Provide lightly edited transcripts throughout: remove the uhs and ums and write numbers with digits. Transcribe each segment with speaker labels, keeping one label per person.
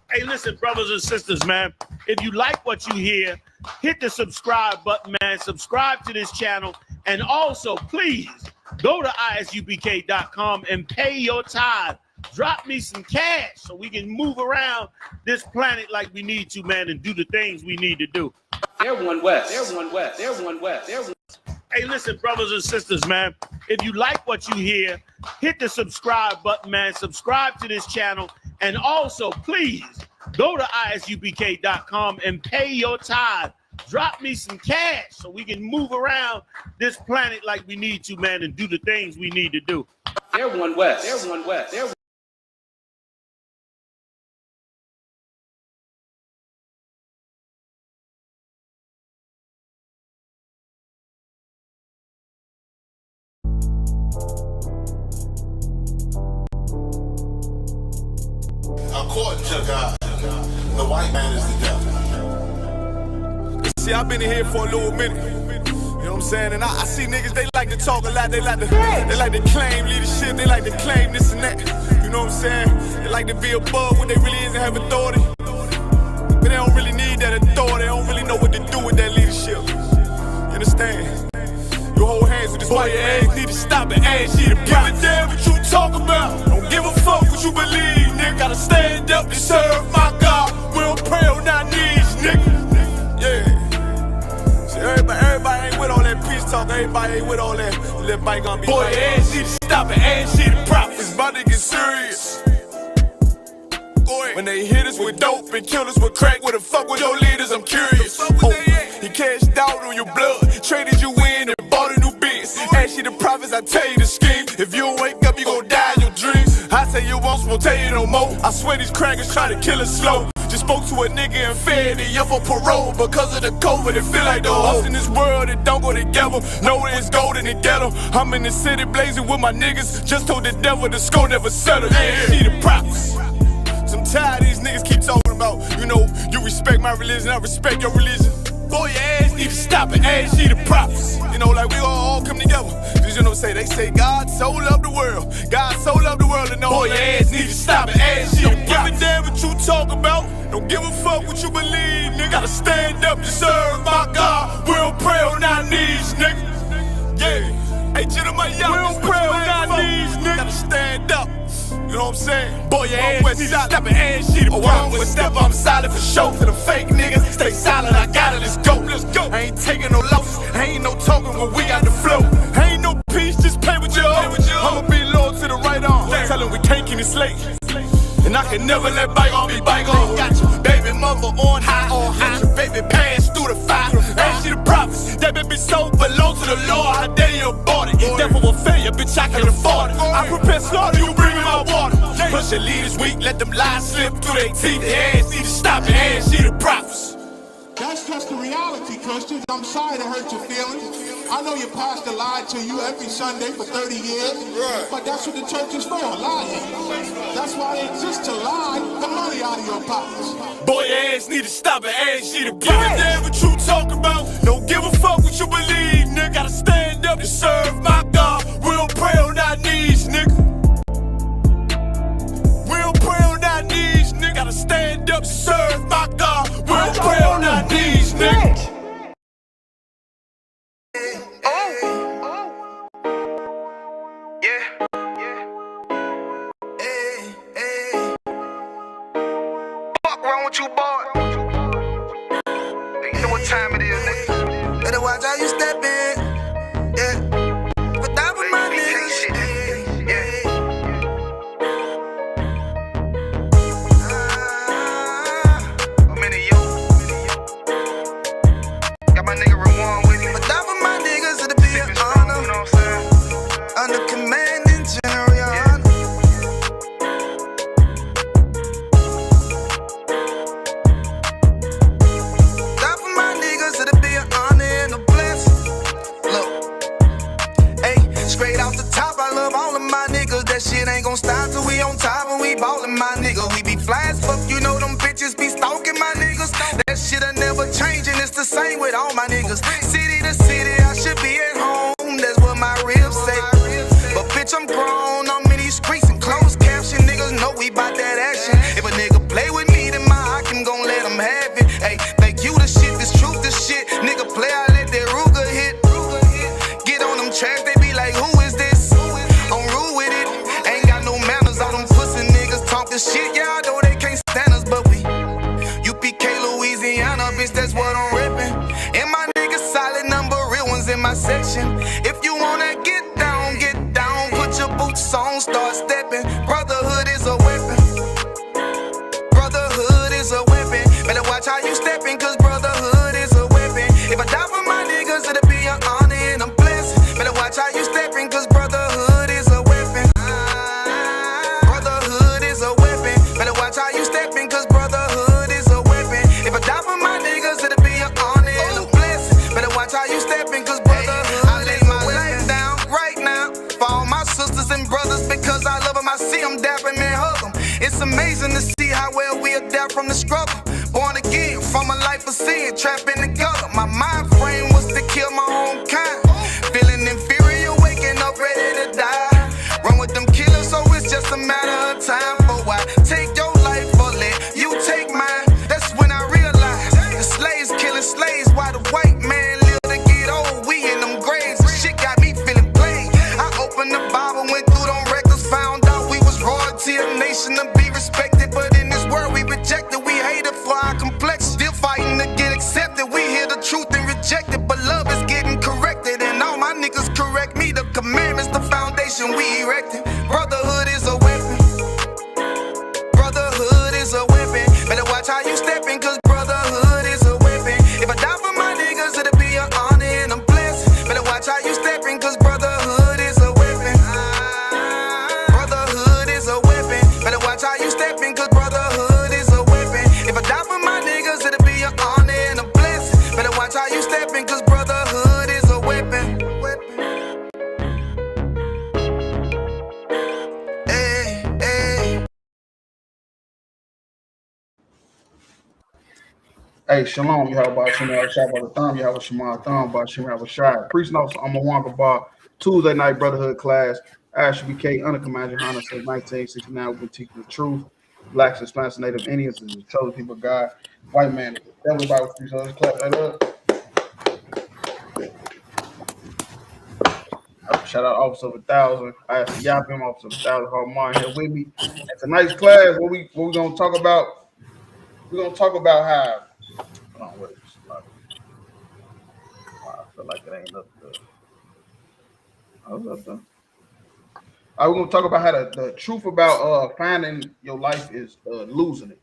Speaker 1: Hey, listen, brothers and sisters, man. If you like what you hear, hit the subscribe button, man. Subscribe to this channel. And also, please, go to ISUPK.com and pay your tithe. Drop me some cash so we can move around this planet like we need to, man, and do the things we need to do.
Speaker 2: They're one West. They're one West. They're one West. They're one.
Speaker 1: Hey, listen, brothers and sisters, man. If you like what you hear, hit the subscribe button, man. Subscribe to this channel. And also, please, go to ISUPK.com and pay your tithe. Drop me some cash so we can move around this planet like we need to, man, and do the things we need to do.
Speaker 2: They're one West. They're one West. They're one.
Speaker 3: According to God, the white man is the devil.
Speaker 4: See, I've been in here for a little minute. You know what I'm saying? And I see niggas, they like to talk a lot. They like to claim leadership. They like to claim this and that. You know what I'm saying? They like to be above what they really is and have authority. But they don't really need that authority. They don't really know what to do with that leadership. You understand? You hold hands with this boy, your ass need to stop it. Ass you to give a damn what you talk about. Don't give a fuck what you believe, nigga. Gotta stand up and serve my God. We don't pray on our knees, nigga. Yeah. See, everybody ain't with all that peace talk. Everybody ain't with all that. Let bygone be. Boy, your ass need to stop it. Ass you to profit. It's about to get serious. When they hit us with dope and kill us with crack, where the fuck with your leaders? I'm curious. He cashed out on your blood, traded you in and bought a new biz. Ask you the prophets, I tell you the scheme. If you don't wake up, you gon' die in your dreams. I tell you once, won't tell you no more. I swear these crackers try to kill us slow. Just spoke to a nigga and fed he up for parole because of the COVID. It feel like the host in this world that don't go together. Know it's gold in the ghetto. I'm in the city blazing with my niggas. Just told the devil the score never settled. Yeah, see the prophets. I'm tired of these niggas keep talking about, you know, you respect my religion, I respect your religion. Boy, your ass need to stop it, ass you the prophets. You know, like we all come together. Cause you know what they say God so loved the world. God so loved the world and know your ass need to stop it, ass you the prophets. Don't give a damn what you talk about. Don't give a fuck what you believe, nigga. Gotta stand up and serve my God. We don't pray on our knees, nigga. Yeah. Hey, gentlemen, y'all, we don't pray on our knees, nigga. Gotta stand up. You know what I'm saying? Boy, your ass need to stop it, ass shit. Oh, I don't step, I'm solid for show. To the fake niggas, stay silent, I got it, let's go. Let's go. I ain't taking no losses, I ain't no talking when we got the flow. I ain't no peace, just play with your own. I'ma be loyal to the right arm. Tell him we can't keep it slate. And I can never let bygone be bygone. Got your baby mother on high, got your baby pass through the fire. Ain't she the prophets? That baby soul belong to the Lord. How dare you abort it? Devil will failure, bitch, I can afford it. I prepare slaughter, you bring me my water. Push your leaders weak, let them lies slip through their teeth. Their ass need to stop it, ass she the prophets.
Speaker 5: That's just the reality, Christians. I'm sorry to hurt your feelings. I know your pastor lied to you every Sunday for 30 years, but that's what the church is for, lying. That's why they exist, to lie the money out of your pockets.
Speaker 4: Boy, your ass need to stop it, ass she the prophets. Give a damn what you talk about. Don't give a fuck what you believe, nigga. Gotta stand up and serve my God. We don't pray on our knees, nigga. We don't pray on our knees, nigga. Gotta stand up and serve my God. We don't pray on our knees, nigga.
Speaker 6: You boy. You know what time it is, nigga. Better watch how you step in. Yeah. But that was my niggas. Yeah. I'm in you. Got my nigga Ramon with me. But that was my niggas, it'll be an honor. You know what I'm saying? Under commanding general, your honor. That shit ain't gon' stop till we on top and we ballin', my nigga. We be fly as fuck, you know them bitches be stalking my niggas. That shit'll never change and it's the same with all my niggas. City to city, I should be at home, that's what my ribs say. But bitch, I'm grown, I'm in these streets and closed caption. Niggas know we bout that action. If a nigga play with me, then the shit, yeah, I know they can't stand us, but we UPK, Louisiana, bitch, that's what I'm reppin'. And my niggas solid number, real ones in my section. If you wanna get down, put your boots on, start steppin'. Brotherhood is a weapon. Brotherhood is a weapon. Better watch how you steppin', cause brotherhood is a weapon. If I die for my niggas, it'll be an honor and a blessing. Better watch how you steppin', cause brotherhood is a weapon. Brotherhood is a weapon. Better watch how you steppin', cause brotherhood is a weapon. If I die for my niggas, it'll be an honor and a blessing. Better watch how you steppin', cause brotherhood I lay my life down right now for all my sisters and brothers, because I love them. I see them dapping and hug them. It's amazing to see how well we adapt from the struggle. Born again from a life of sin, trapped in the gutter. My mind frame was to kill my own kind. Feeling inferior, waking up ready to die. Run with them killers, so it's just a matter of time. For I take your life or let you take mine. That's when I realized the slaves killing slaves while the white man live to get old. We in them graves, the shit got me feeling plain. I opened the Bible, went through them records, found out we was royalty, a nation to be respected. But in this world we rejected, we hated for our complexion. Still fighting to get accepted. We hear the truth and reject it, but love is getting corrected. And all my niggas correct me. The commandments, the foundation we erected. Brotherhood is a weapon. Brotherhood is a weapon. Better watch how you steppin', cause brotherhood is a weapon. If I die for my niggas, it'll be an honor and a blessing. Better watch how you steppin', cause brotherhood is a weapon. Brotherhood is a weapon. Better watch how you steppin', cause brotherhood is a weapon. If I die for my niggas, it'll be an honor and a blessing. Better watch how you steppin', cause brotherhood is a weapon. Hey, hey.
Speaker 7: Hey, shalom, you have about Shemar Shabbat Thumb, you have a Shemar Thumb, by Shemar Shai. Priest notes, I'm a Wonka Bar, Tuesday night brotherhood class, ISUPK, under Command Johanna since 1969. We've been teaching the truth. Blacks, Hispanics, Native Indians is the chosen people of God. White man, everybody was priest notes, clap that up. Shout out Officer of 1,000. I asked Yapim, Officer of 1,000, Hard here with me. And tonight's class, what we gonna talk about? We're gonna talk about how. Hold on, what is this? I feel like it ain't up there. Oh, it's up there. We're gonna talk about how the truth about finding your life is losing it.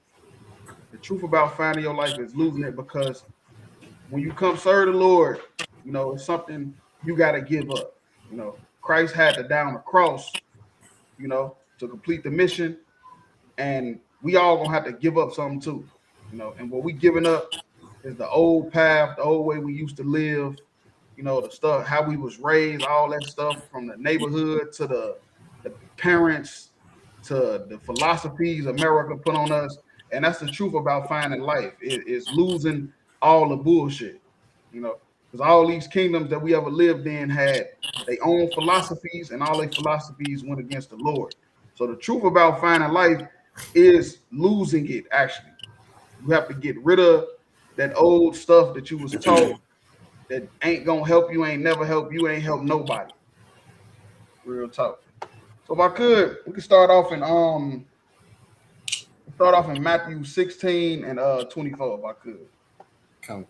Speaker 7: The truth about finding your life is losing it, because when you come serve the Lord, you know, it's something you gotta give up. You know, Christ had to die on the cross, you know, to complete the mission, and we all gonna have to give up something too, you know. And what we giving up is the old path, the old way we used to live, you know, the stuff, how we was raised, all that stuff, from the neighborhood to the parents to the philosophies America put on us. And that's the truth about finding life. It's losing all the bullshit, you know, because all these kingdoms that we ever lived in had their own philosophies, and all their philosophies went against the Lord. So the truth about finding life is losing it, actually. You have to get rid of that old stuff that you was taught that ain't gonna help you, ain't never help you, ain't help nobody. Real talk. So if I could, we could start off in Matthew 16 and 24, if I could.
Speaker 8: Come.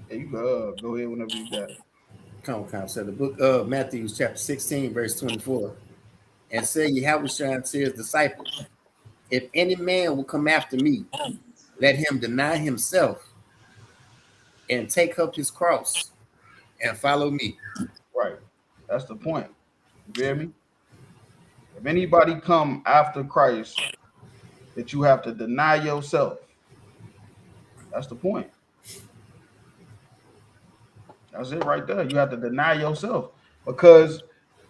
Speaker 7: Yeah, you go ahead whenever you got it.
Speaker 8: Come. So the book of Matthew, chapter 16, verse 24. And say Yahushua to his disciples, if any man will come after me, let him deny himself and take up his cross and follow me.
Speaker 7: Right. That's the point. You hear me? If anybody come after Christ, that you have to deny yourself. That's the point. That's it right there. You have to deny yourself, because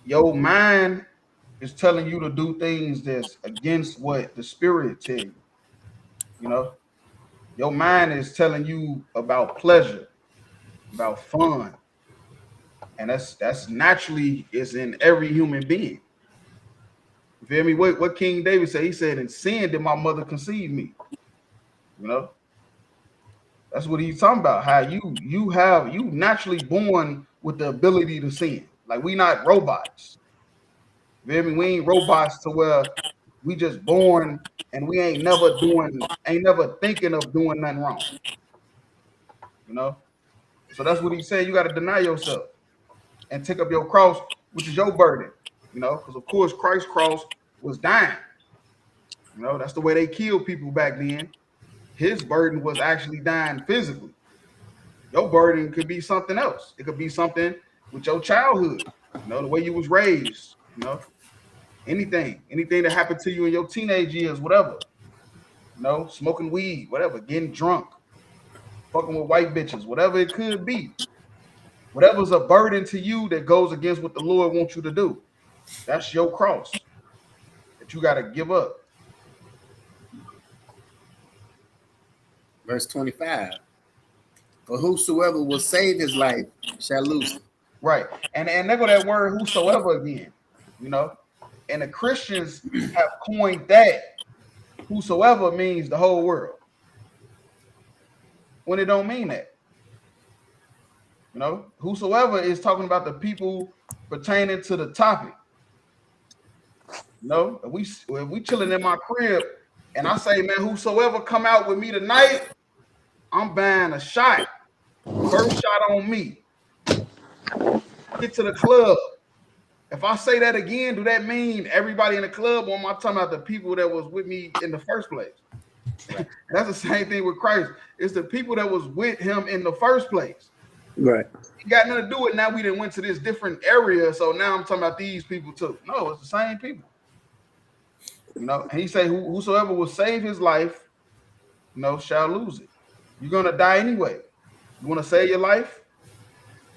Speaker 7: your mind is telling you to do things that's against what the spirit tell you. You know, your mind is telling you about pleasure. about fun. And that's naturally is in every human being. You feel me? What King David said, he said, in sin did my mother conceive me. You know, that's what he's talking about. How you naturally born with the ability to sin. Like we not robots. You feel me? We ain't robots to where we just born and we ain't never thinking of doing nothing wrong. You know? So that's what he said. You got to deny yourself and take up your cross, which is your burden. You know, because of course Christ's cross was dying. You know, that's the way they killed people back then. His burden was actually dying physically. Your burden could be something else. It could be something with your childhood, you know, the way you was raised, you know, anything that happened to you in your teenage years, whatever, you know, smoking weed, whatever, getting drunk, fucking with white bitches, whatever it could be. Whatever's a burden to you that goes against what the Lord wants you to do, that's your cross that you got to give up.
Speaker 8: Verse 25. For whosoever will save his life shall lose it.
Speaker 7: Right. And there go that word whosoever again, you know. And the Christians have coined that whosoever means the whole world. When it don't mean that. You know, whosoever is talking about the people pertaining to the topic. You know, if we chilling in my crib and I say, man, whosoever come out with me tonight, I'm buying a shot. First shot on me. Get to the club. If I say that again, do that mean everybody in the club, or am I talking about the people that was with me in the first place? Right. That's the same thing with Christ. It's the people that was with him in the first place.
Speaker 9: Right.
Speaker 7: He got nothing to do with now we done went to this different area, so now I'm talking about these people too. No, it's the same people. You know, and he say, whosoever will save his life, you know, shall lose it. You're gonna die anyway. You want to save your life?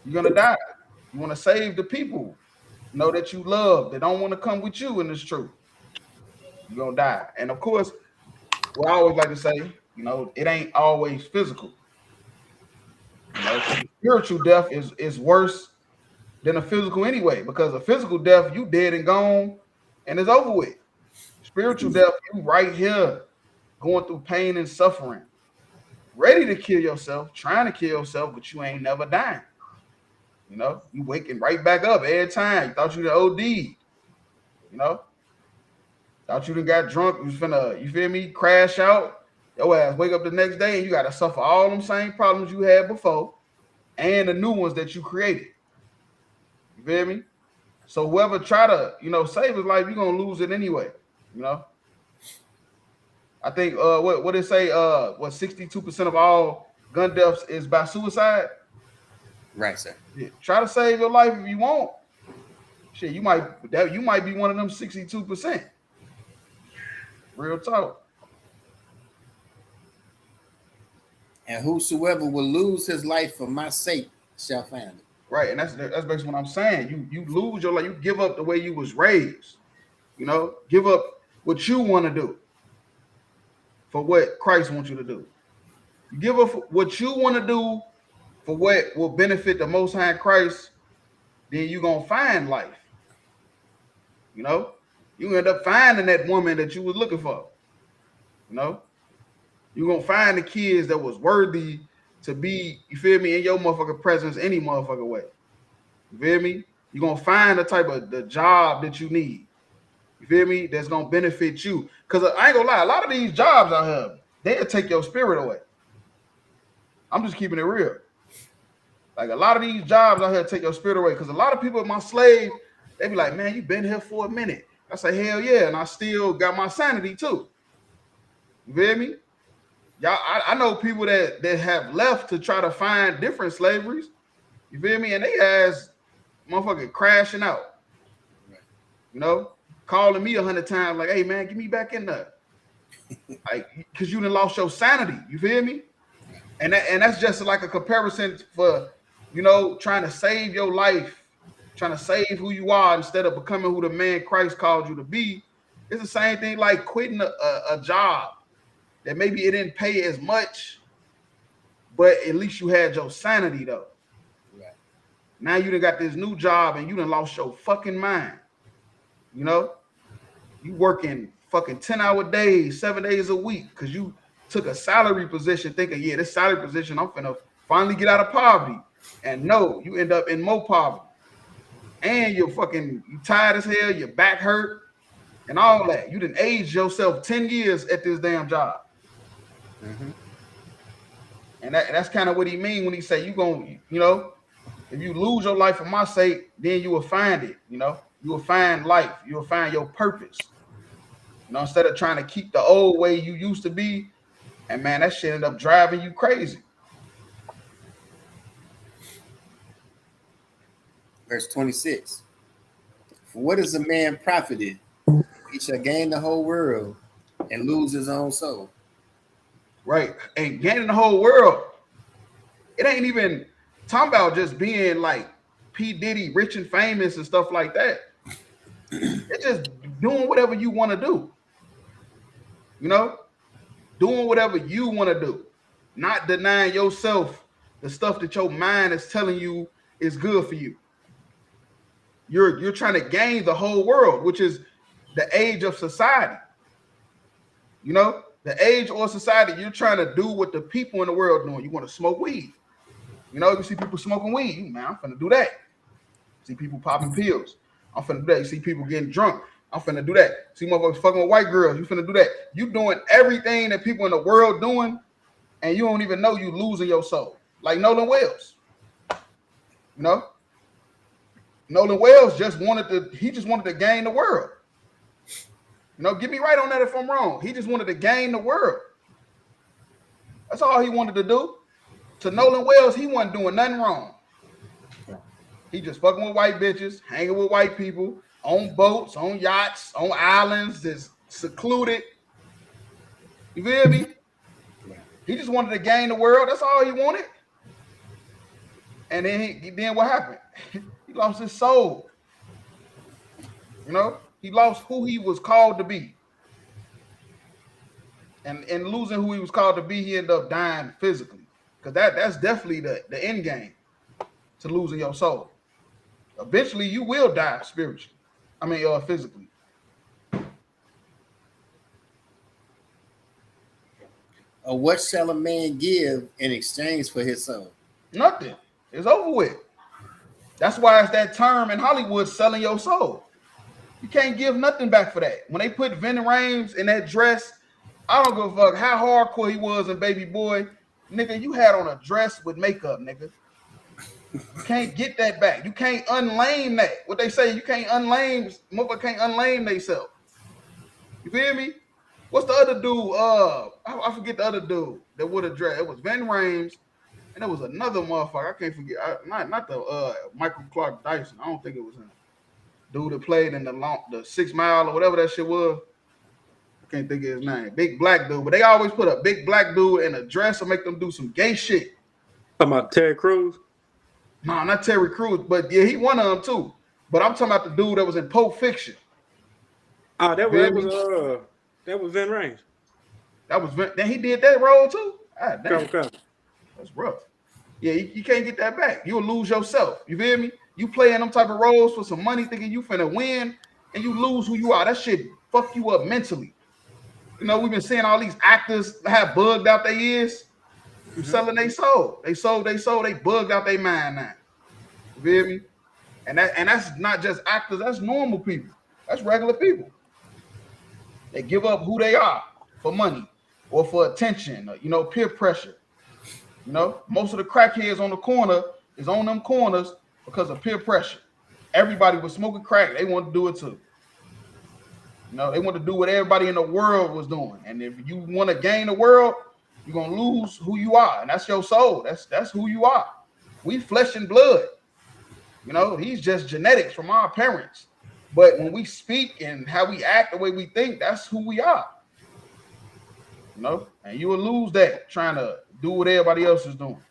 Speaker 7: You're gonna die. You want to save the people, you know, that you love, that don't want to come with you in this truth. You're gonna die. And of course, what I always like to say, you know, it ain't always physical. You know, spiritual death is worse than a physical anyway, because a physical death, you dead and gone, and it's over with. Spiritual death, you right here going through pain and suffering, ready to kill yourself, trying to kill yourself, but you ain't never dying. You know, you waking right back up every time. You thought you the OD, you know, thought you done got drunk, you was finna, you feel me, crash out. Your ass wake up the next day and you got to suffer all them same problems you had before and the new ones that you created. You feel me? So whoever try to, you know, save his life, you're gonna lose it anyway. You know, I think what they say, 62% of all gun deaths is by suicide.
Speaker 8: Right, sir.
Speaker 7: Yeah. Try to save your life if you want. Shit, you might be one of them 62%. Real talk.
Speaker 8: And whosoever will lose his life for my sake shall find it.
Speaker 7: Right, and that's basically what I'm saying. You lose your life, you give up the way you was raised. You know, give up what you want to do for what Christ wants you to do. You give up what you want to do for what will benefit the Most High Christ, then you're going to find life. You know, you end up finding that woman that you was looking for. You know, you're going to find the kids that was worthy to be, you feel me, in your motherfucking presence any motherfucking way. You feel me? You're going to find the job that you need. You feel me? That's going to benefit you. Because I ain't going to lie, a lot of these jobs out here, they'll take your spirit away. I'm just keeping it real. Like a lot of these jobs out here take your spirit away. Because a lot of people in my slave, they be like, man, you been here for a minute. I say, hell yeah. And I still got my sanity too. You feel me? Y'all, I know people that have left to try to find different slaveries. You feel me? And they ass motherfucking crashing out. You know? Calling me 100 times like, hey man, get me back in there. Like, because you done lost your sanity. You feel me? And that's just like a comparison for, you know, trying to save your life, trying to save who you are instead of becoming who the man Christ called you to be. It's the same thing like quitting a job that maybe it didn't pay as much, but at least you had your sanity though. Now you done got this new job and you done lost your fucking mind. You know, you working fucking 10-hour days, 7 days a week because you took a salary position thinking, yeah, this salary position, I'm finna finally get out of poverty. And no, you end up in more poverty. And you tired as hell, your back hurt, and all that. You done aged yourself 10 years at this damn job.
Speaker 8: Mm-hmm.
Speaker 7: And that's kind of what he mean when he say you gonna, you know, if you lose your life for my sake, then you will find it, you know. You will find life. You will find your purpose. You know, instead of trying to keep the old way you used to be, and man, that shit ended up driving you crazy.
Speaker 8: Verse 26. For what is a man profited? He shall gain the whole world and lose his own soul.
Speaker 7: Right. And gaining the whole world. It ain't even talking about just being like P. Diddy, rich and famous and stuff like that. It's just doing whatever you want to do. You know? Doing whatever you want to do. Not denying yourself the stuff that your mind is telling you is good for you. You're trying to gain the whole world, which is the age of society. You know, the age or society, you're trying to do what the people in the world doing. You want to smoke weed. You know, you see people smoking weed, man, I'm finna do that. See people popping pills, I'm finna do that. You see people getting drunk, I'm finna do that. See motherfuckers fucking with white girls, you finna do that. You doing everything that people in the world doing, and you don't even know you losing your soul. Like Nolan Wells. You know? Nolan Wells just wanted to gain the world. You know, get me right on that if I'm wrong. He just wanted to gain the world. That's all he wanted to do. To Nolan Wells, he wasn't doing nothing wrong. He just fucking with white bitches, hanging with white people, on boats, on yachts, on islands, just secluded. You feel me? He just wanted to gain the world. That's all he wanted. And then what happened? He lost his soul. You know, he lost who he was called to be. And in losing who he was called to be, he ended up dying physically. Because that's definitely the end game to losing your soul. Eventually, you will die spiritually. Physically.
Speaker 8: Or what shall a man give in exchange for his soul?
Speaker 7: Nothing. It's over with. That's why it's that term in Hollywood, selling your soul. You can't give nothing back for that. When they put Vin Rames in that dress, I don't give a fuck how hardcore he was in Baby Boy. Nigga, you had on a dress with makeup, nigga. You can't get that back. You can't unlame that. What they say, you can't unlame, motherfucker can't unlame themselves. You feel me? What's the other dude? I forget the other dude that would have dressed. It was Vin Rames, and there was another motherfucker. I can't forget. Not the Michael Clark Dyson. I don't think it was him. Dude that played in the 6 Mile or whatever that shit was. I can't think of his name. Big black dude. But they always put a big black dude in a dress and make them do some gay shit.
Speaker 9: Talking about Terry Crews?
Speaker 7: No, not Terry Crews, but yeah, he one of them too. But I'm talking about the dude that was in Pulp Fiction.
Speaker 9: Oh, that was Vin Rames.
Speaker 7: That was Vin. Then he did that role too. Ah, damn.
Speaker 9: Okay.
Speaker 7: That's rough. Yeah, you can't get that back. You'll lose yourself. You feel me? You playing them type of roles for some money, thinking you finna win, and you lose who you are. That shit fuck you up mentally. You know, we've been seeing all these actors have bugged out their ears. You selling their soul. They sold their soul. They bugged out their mind now. You feel me? And that's not just actors. That's normal people. That's regular people. They give up who they are for money or for attention, or, you know, peer pressure. You know, most of the crackheads on the corner is on them corners because of peer pressure. Everybody was smoking crack. They want to do it too. You know, they want to do what everybody in the world was doing. And if you want to gain the world, you're going to lose who you are. And that's your soul. That's who you are. We flesh and blood. You know, he's just genetics from our parents. But when we speak and how we act, the way we think, that's who we are. You know, and you will lose that trying to do what everybody else is doing.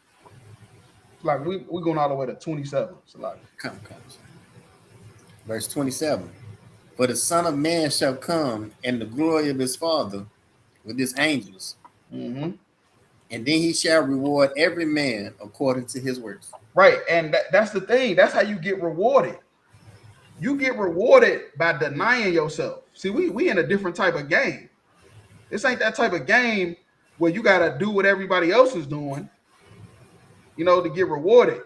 Speaker 7: It's like we're going all the way to 27. It's a lot.
Speaker 8: Come. Verse 27. For the Son of Man shall come in the glory of his Father with his angels.
Speaker 7: Mm-hmm.
Speaker 8: And then he shall reward every man according to his works.
Speaker 7: Right. And that's the thing. That's how you get rewarded. You get rewarded by denying yourself. See, we in a different type of game. This ain't that type of game where you got to do what everybody else is doing, to get rewarded.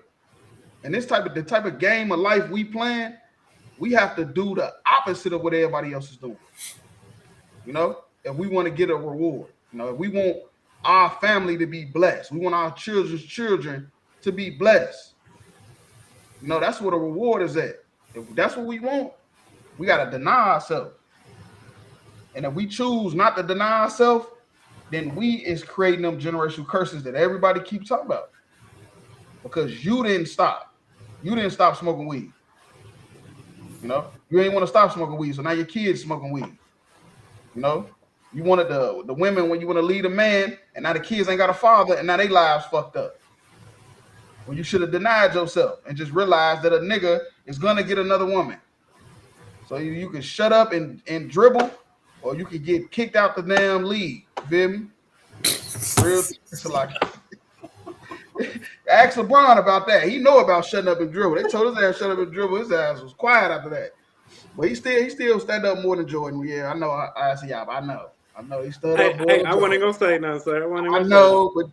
Speaker 7: And the type of game of life we playing, we have to do the opposite of what everybody else is doing. If we want to get a reward, if we want our family to be blessed, we want our children's children to be blessed. That's what a reward is at. If that's what we want, we got to deny ourselves. And if we choose not to deny ourselves, then we is creating them generational curses that everybody keeps talking about. Because you didn't stop. You didn't stop smoking weed. You ain't want to stop smoking weed, so now your kids smoking weed. You wanted the women when you want to lead a man, and now the kids ain't got a father, and now their lives fucked up. When you should have denied yourself and just realized that a nigga is gonna get another woman. So you can shut up and dribble, or you can get kicked out the damn league. You feel me? Real, it's like ask LeBron about that. He know about shutting up and dribble. They told his ass shut up and dribble. His ass was quiet after that. But he still stand up more than Jordan. Yeah, I know. I see y'all. I know he stood up more.
Speaker 9: I wasn't gonna say nothing, sir.
Speaker 7: I know, but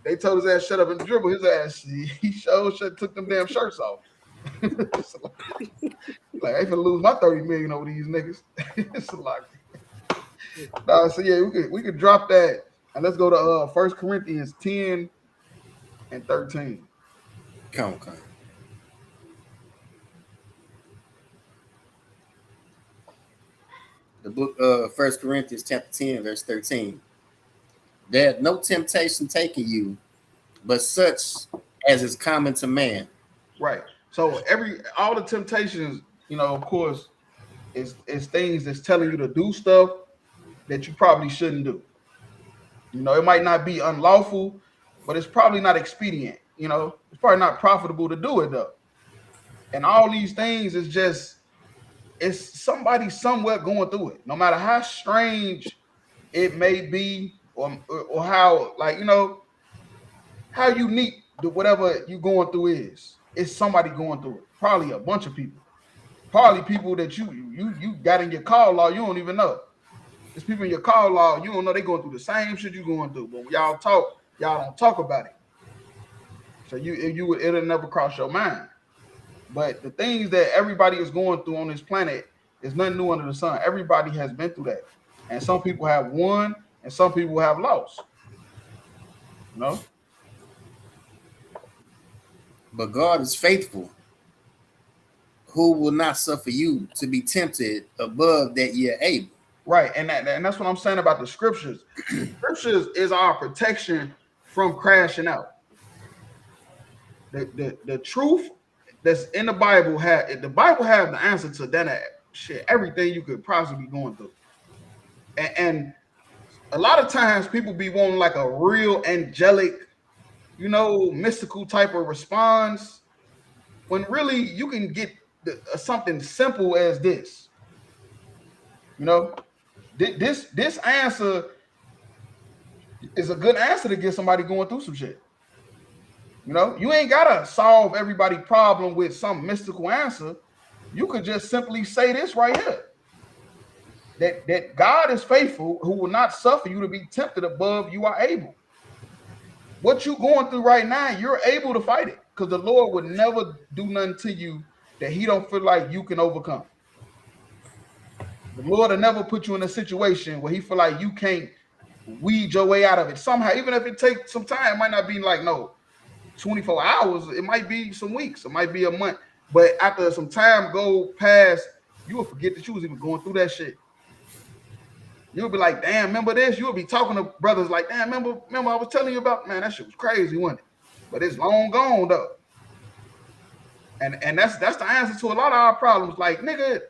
Speaker 7: they told his ass shut up and dribble. His ass, he took them damn shirts off. Like I finna lose my 30 million over these niggas. It's like, so yeah, we could drop that and let's go to 1 Corinthians 10 and 13.
Speaker 8: Come. The book of 1 Corinthians chapter 10, verse 13. There no temptation taking you, but such as is common to man.
Speaker 7: Right. So all the temptations, of course, is things that's telling you to do stuff that you probably shouldn't do. It might not be unlawful, but it's probably not expedient. It's probably not profitable to do it though. And all these things is just, it's somebody somewhere going through it. No matter how strange it may be, or how how unique whatever you're going through is. It's somebody going through it. Probably a bunch of people. Probably people that you got in your call law, you don't even know. There's people in your call law, you don't know they going through the same shit you going through. But when y'all talk, y'all don't talk about it. So it'll never cross your mind. But the things that everybody is going through on this planet is nothing new under the sun. Everybody has been through that. And some people have won and some people have lost.
Speaker 8: But God is faithful, who will not suffer you to be tempted above that ye are able.
Speaker 7: Right, and that's what I'm saying about the scriptures. The scriptures is our protection from crashing out. The truth that's in the Bible have the answer to that shit, everything you could possibly be going through. And a lot of times people be wanting like a real angelic, mystical type of response, when really you can get something simple as this. This answer is a good answer to get somebody going through some shit. You ain't gotta solve everybody's problem with some mystical answer. You could just simply say this right here. That God is faithful, who will not suffer you to be tempted above you are able. What you going through right now, you're able to fight it, because the Lord would never do nothing to you that he don't feel like you can overcome. The Lord will never put you in a situation where he feel like you can't weed your way out of it somehow. Even if it takes some time, it might not be like 24 hours. It might be some weeks. It might be a month. But after some time go past, you will forget that you was even going through that shit. You'll be like, damn, remember this? You'll be talking to brothers like, damn, remember I was telling you about, man, that shit was crazy, wasn't it? But it's long gone though. And that's the answer to a lot of our problems. Like, nigga,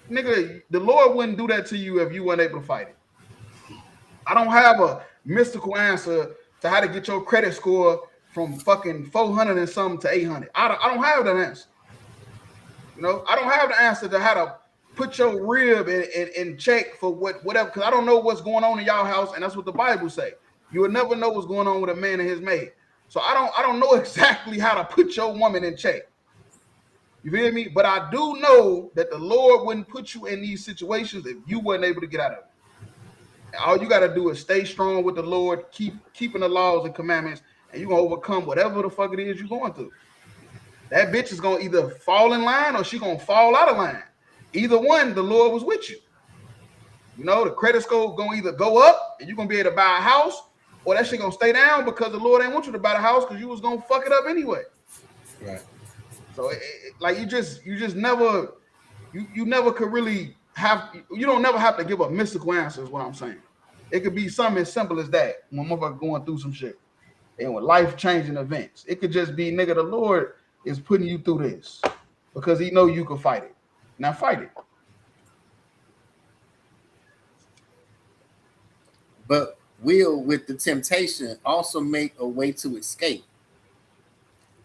Speaker 7: the Lord wouldn't do that to you if you weren't able to fight it. I don't have a mystical answer to how to get your credit score from fucking 400 and something to 800. I don't have that answer. I don't have the answer to how to put your rib in check for whatever, because I don't know what's going on in y'all house, and that's what the Bible say. You will never know what's going on with a man and his mate. So I don't know exactly how to put your woman in check. You feel me? But I do know that the Lord wouldn't put you in these situations if you weren't able to get out of it. All you got to do is stay strong with the Lord, keeping the laws and commandments, and you're going to overcome whatever the fuck it is you're going through. That bitch is going to either fall in line or she going to fall out of line. Either one, the Lord was with you. You know, the credit score going to either go up and you're going to be able to buy a house, or that shit going to stay down because the Lord ain't want you to buy the house because you was going to fuck it up anyway.
Speaker 8: Right.
Speaker 7: So like you just never you never could really have, you don't never have to give a mystical answer is what I'm saying. It could be something as simple as that when motherfucker going through some shit and with life changing events. It could just be, nigga, the Lord is putting you through this because he know you can fight it. Now fight it.
Speaker 8: But will with the temptation also make a way to escape,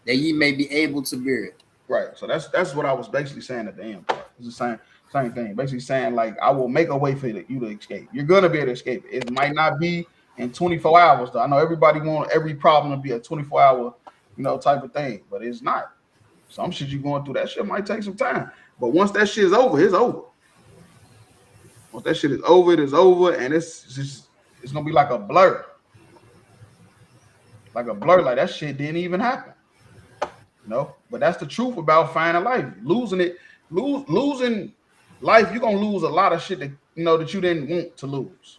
Speaker 8: that ye may be able to bear it.
Speaker 7: Right. So that's what I was basically saying at the end part. It's the same thing. Basically saying, like, I will make a way for you to escape. You're gonna be able to escape. It might not be in 24 hours though. I know everybody want every problem to be a 24-hour, type of thing, but it's not. Some shit you going through, that shit might take some time. But once that shit is over, it's over. Once that shit is over, it is over, and it's gonna be like a blur. Like a blur, like that shit didn't even happen. But that's the truth about finding life. Losing life, you're gonna lose a lot of shit that that you didn't want to lose.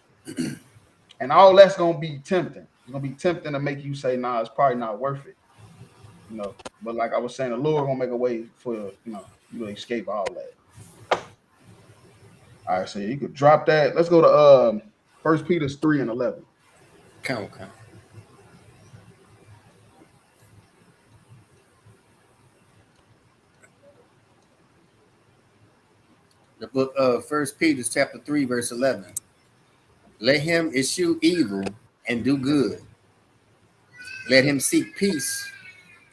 Speaker 7: And all that's gonna be tempting. It's gonna be tempting to make you say, nah, it's probably not worth it. But like I was saying, the Lord gonna make a way for you to escape all that. All right, so you could drop that. Let's go to 1 Peter 3:11.
Speaker 8: Count. The book of 1 Peter chapter 3, verse 11. Let him eschew evil and do good. Let him seek peace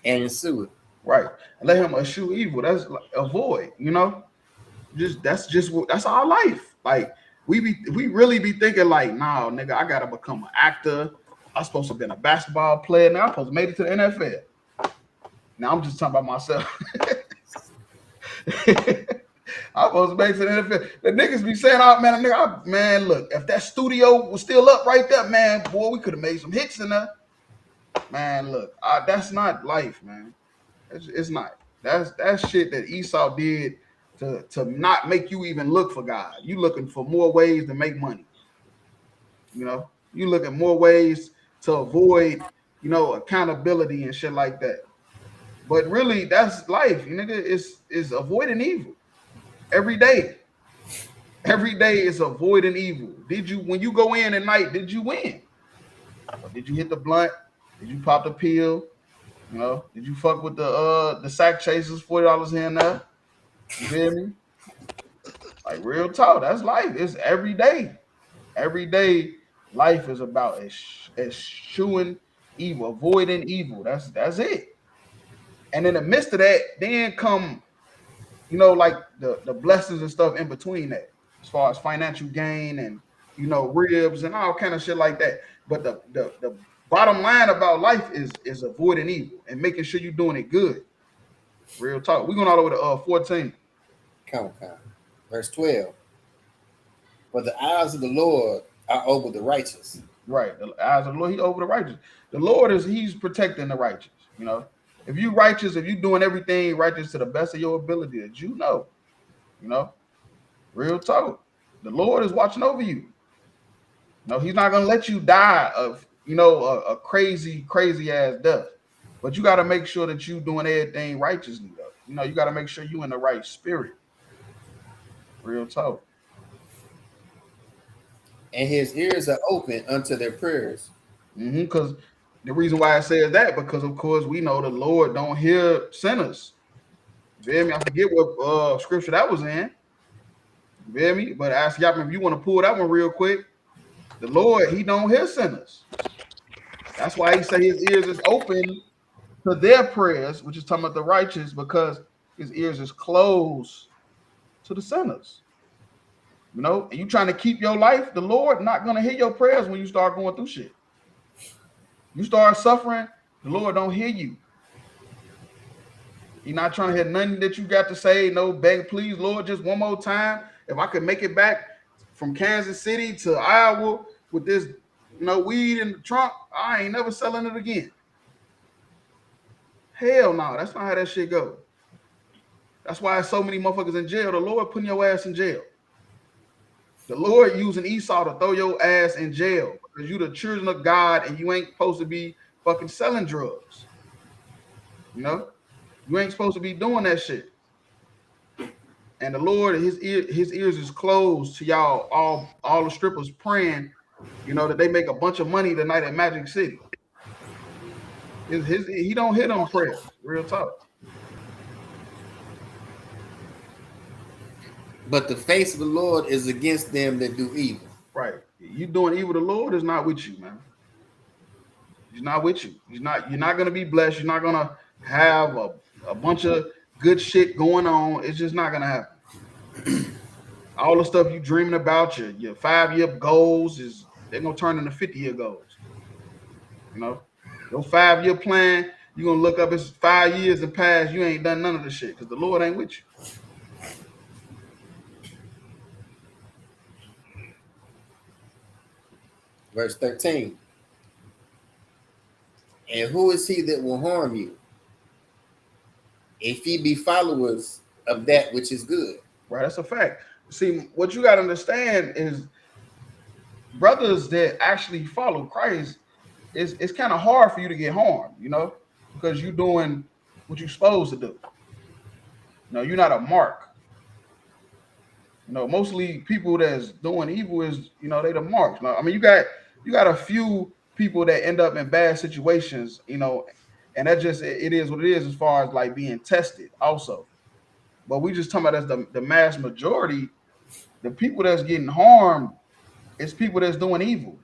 Speaker 8: and ensue it.
Speaker 7: Right. Let him eschew evil. That's like, avoid, that's our life. Like we really be thinking like, nah, nigga, I gotta become an actor. I'm supposed to have been a basketball player. Now I'm supposed to make it to the NFL. Now I'm just talking about myself. I'm supposed to make it to the NFL. The niggas be saying, oh man, look, if that studio was still up right there, man, boy, we could have made some hits in there. Man, look, that's not life, man. It's not. That's shit that Esau did to not make you even look for God. You looking for more ways to make money. You looking more ways to avoid, accountability and shit like that. But really, that's life, nigga. Is avoiding evil every day. Every day is avoiding evil. When you go in at night, did you win? Or did you hit the blunt? Did you pop the pill? Did you fuck with the sack chasers, $40 here and there? You feel me? Like real talk, that's life. It's every day. Every day, life is about eschewing evil, avoiding evil. That's it. And in the midst of that, then come, like the blessings and stuff in between that, as far as financial gain and ribs and all kind of shit like that. But the bottom line about life is avoiding evil and making sure you're doing it good. Real talk. We're going all the way to 14.
Speaker 8: Count. Verse 12. For the eyes of the Lord are over the righteous.
Speaker 7: Right. The eyes of the Lord, He over the righteous. The Lord He's protecting the righteous. If you righteous, if you doing everything righteous to the best of your ability, that real talk. The Lord is watching over you. He's not gonna let you die of a crazy ass death. But you got to make sure that you doing everything righteously though. You got to make sure you in the right spirit. Real talk.
Speaker 8: And his ears are open unto their prayers.
Speaker 7: Because the reason why I say that, because of course we know the Lord don't hear sinners. You feel me? I forget what scripture that was in. You feel me? But ask y'all if you want to pull that one real quick. The Lord, He don't hear sinners. That's why He say His ears is open to their prayers, which is talking about the righteous, because His ears is closed to the sinners. And you trying to keep your life, the Lord not gonna hear your prayers when you start going through shit. You start suffering, the Lord don't hear you. You're not trying to hear nothing that you got to say. No, beg, please, Lord, just one more time. If I could make it back from Kansas City to Iowa with this, weed in the trunk, I ain't never selling it again. Hell no, that's not how that shit go. That's why so many motherfuckers in jail. The Lord putting your ass in jail. The Lord using Esau to throw your ass in jail because you the children of God and you ain't supposed to be fucking selling drugs. You ain't supposed to be doing that shit. And the Lord, his ears is closed to y'all, all the strippers praying, that they make a bunch of money tonight at Magic City. He don't hear them prayers. Real talk.
Speaker 8: But the face of the Lord is against them that do evil.
Speaker 7: Right. You doing evil, the Lord is not with you, man. He's not with you. You're not gonna be blessed. You're not gonna have a bunch of good shit going on. It's just not gonna happen. All the stuff you dreaming about, your 5-year goals, they're gonna turn into 50-year goals. Your 5-year plan, you're gonna look up, it's 5 years and past, you ain't done none of the shit because the Lord ain't with you.
Speaker 8: Verse 13. And who is he that will harm you, if ye be followers of that which is good?
Speaker 7: Right, that's a fact. See, what you got to understand is brothers that actually follow Christ, it's kind of hard for you to get harmed, because you're doing what you're supposed to do. You're not a mark. Mostly people that's doing evil is, they the marks. I mean, you got a few people that end up in bad situations, and that just it is what it is as far as like being tested also. But we just talking about as the mass majority, the people that's getting harmed, it's people that's doing evil.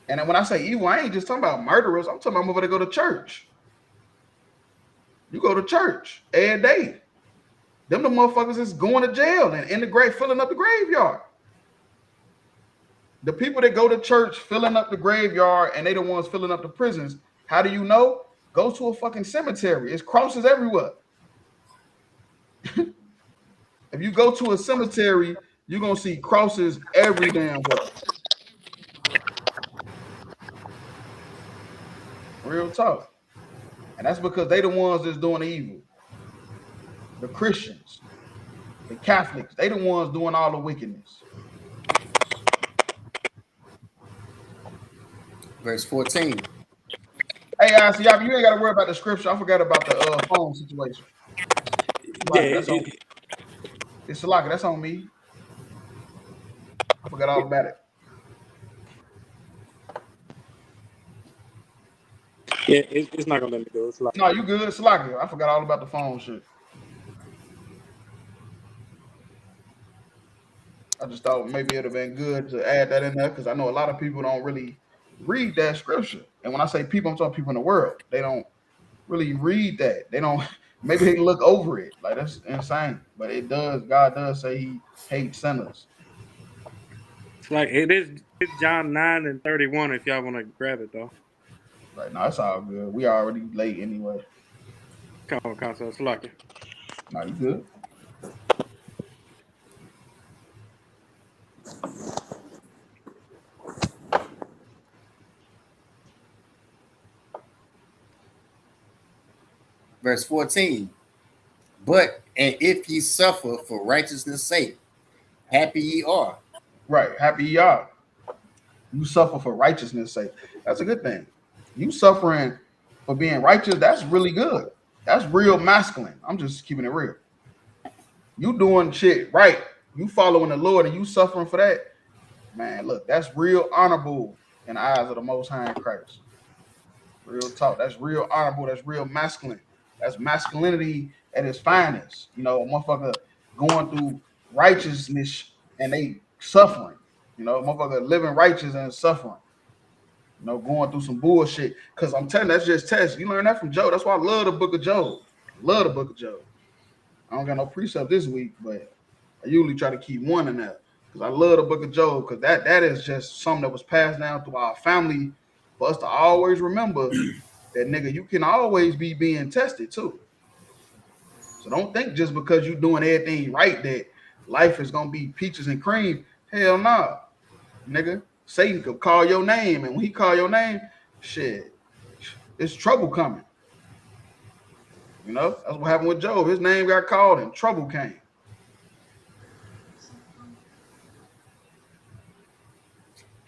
Speaker 7: And then when I say evil, I ain't just talking about murderers. I'm talking about people that go to church. You go to church every day. Them the motherfuckers is going to jail and in the grave, filling up the graveyard. The people that go to church filling up the graveyard and they the ones filling up the prisons. How do you know? Go to a fucking cemetery. It's crosses everywhere. If you go to a cemetery, you're gonna see crosses every damn where. Real talk. And that's because they the ones that's doing the evil. The Christians, the Catholics, they the ones doing all the wickedness.
Speaker 8: Verse 14.
Speaker 7: Hey, guys, you ain't got to worry about the scripture. I forgot about the phone situation. It's Salaka. That's on me. I forgot all about it.
Speaker 9: Yeah, it's not gonna let me do it.
Speaker 7: No, you good, Salaka. I forgot all about the phone shit. I just thought maybe it'd have been good to add that in there because I know a lot of people don't really read that scripture. And when I say people, I'm talking people in the world. They don't really read that. They don't. Maybe they can look over it. Like, that's insane. But it does. God does say He hates sinners.
Speaker 9: It's like it's John 9:31. If y'all want to grab it though.
Speaker 7: Right now, it's all good. We already late anyway.
Speaker 9: Come on, console, it's lucky.
Speaker 7: No, you good.
Speaker 8: Verse 14. And if ye suffer for righteousness' sake, happy ye are.
Speaker 7: Right, happy ye are. You suffer for righteousness' sake. That's a good thing. You suffering for being righteous, that's really good. That's real masculine. I'm just keeping it real. You doing shit right. You following the Lord and you suffering for that. Man, look, that's real honorable in the eyes of the Most High in Christ. Real talk. That's real honorable. That's real masculine. That's masculinity at its finest. A motherfucker going through righteousness and they suffering. A motherfucker living righteous and suffering. Going through some bullshit. Because I'm telling you, that's just test. You learn that from Job. That's why I love the book of Job. Love the book of Job. I don't got no precept this week, but I usually try to keep one in that. Because I love the book of Job. Because that is just something that was passed down through our family for us to always remember that, nigga, you can always be being tested too. So don't think just because you're doing everything right that life is gonna be peaches and cream. Hell no, nigga. Satan could call your name, and when he call your name, shit, it's trouble coming. You know, that's what happened with Job. His name got called and trouble came.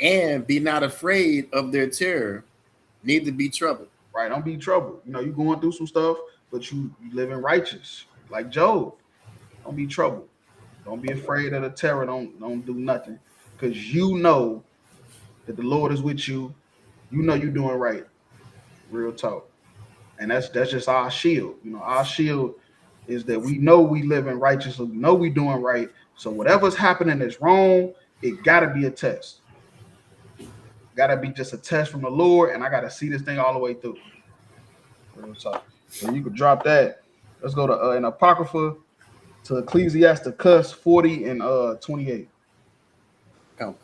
Speaker 8: And be not afraid of their terror, neither be troubled.
Speaker 7: Right, don't be troubled. You know, you going through some stuff, but you living righteous, like Job. Don't be troubled. Don't be afraid of the terror. Don't do nothing, because you know that the Lord is with you. You know you're doing right. Real talk. And that's just our shield. You know, our shield is that we know we live in righteousness. We know we doing right. So whatever's happening that's wrong, it gotta be a test. Gotta be just a test from the Lord, and I gotta see this thing all the way through. Real talk. So you could drop that. Let's go to an Apocrypha to Ecclesiasticus 40 and 28.
Speaker 8: Okay.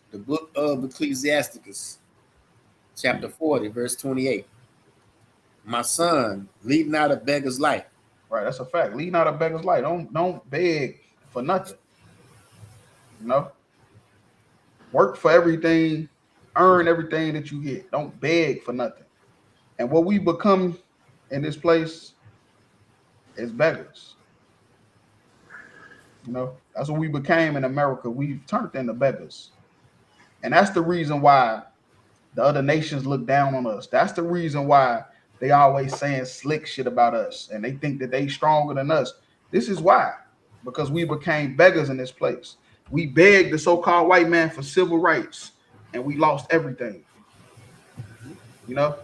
Speaker 8: The book of Ecclesiasticus, chapter 40, verse 28. My son, lead not a beggar's life.
Speaker 7: Right, that's a fact. Lead not a beggar's life. Don't beg for nothing. You know, work for everything, earn everything that you get. Don't beg for nothing. And what we become in this place is beggars. You know, that's what we became in America. We've turned into beggars. And that's the reason why the other nations look down on us. That's the reason why they always saying slick shit about us, and they think that they stronger than us. This is why, because we became beggars in this place. We begged the so-called white man for civil rights, and we lost everything. You know,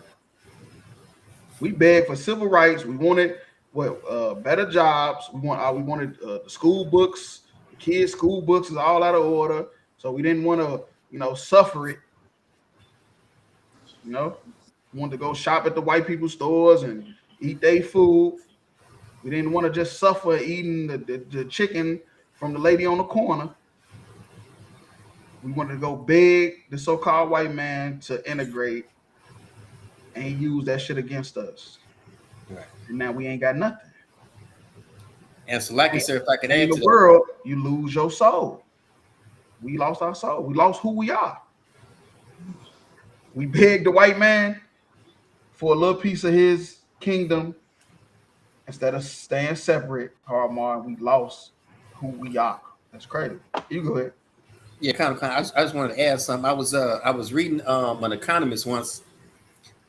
Speaker 7: we begged for civil rights. We wanted better jobs. We wanted the school books. The kids' school books is all out of order, so we didn't want to, suffer it. You know, we wanted to go shop at the white people's stores and eat their food. We didn't want to just suffer eating the chicken from the lady on the corner. We wanted to go beg the so-called white man to integrate and use that shit against us.
Speaker 8: Right.
Speaker 7: And now we ain't got nothing.
Speaker 8: And so, like I said, if I could add
Speaker 7: in
Speaker 8: to
Speaker 7: the world, you lose your soul. We lost our soul. We lost who we are. We begged the white man for a little piece of his kingdom instead of staying separate. Hardmar, we lost who we are. That's crazy. You go ahead.
Speaker 8: Yeah, kind of. I just wanted to add something. I was reading an economist once,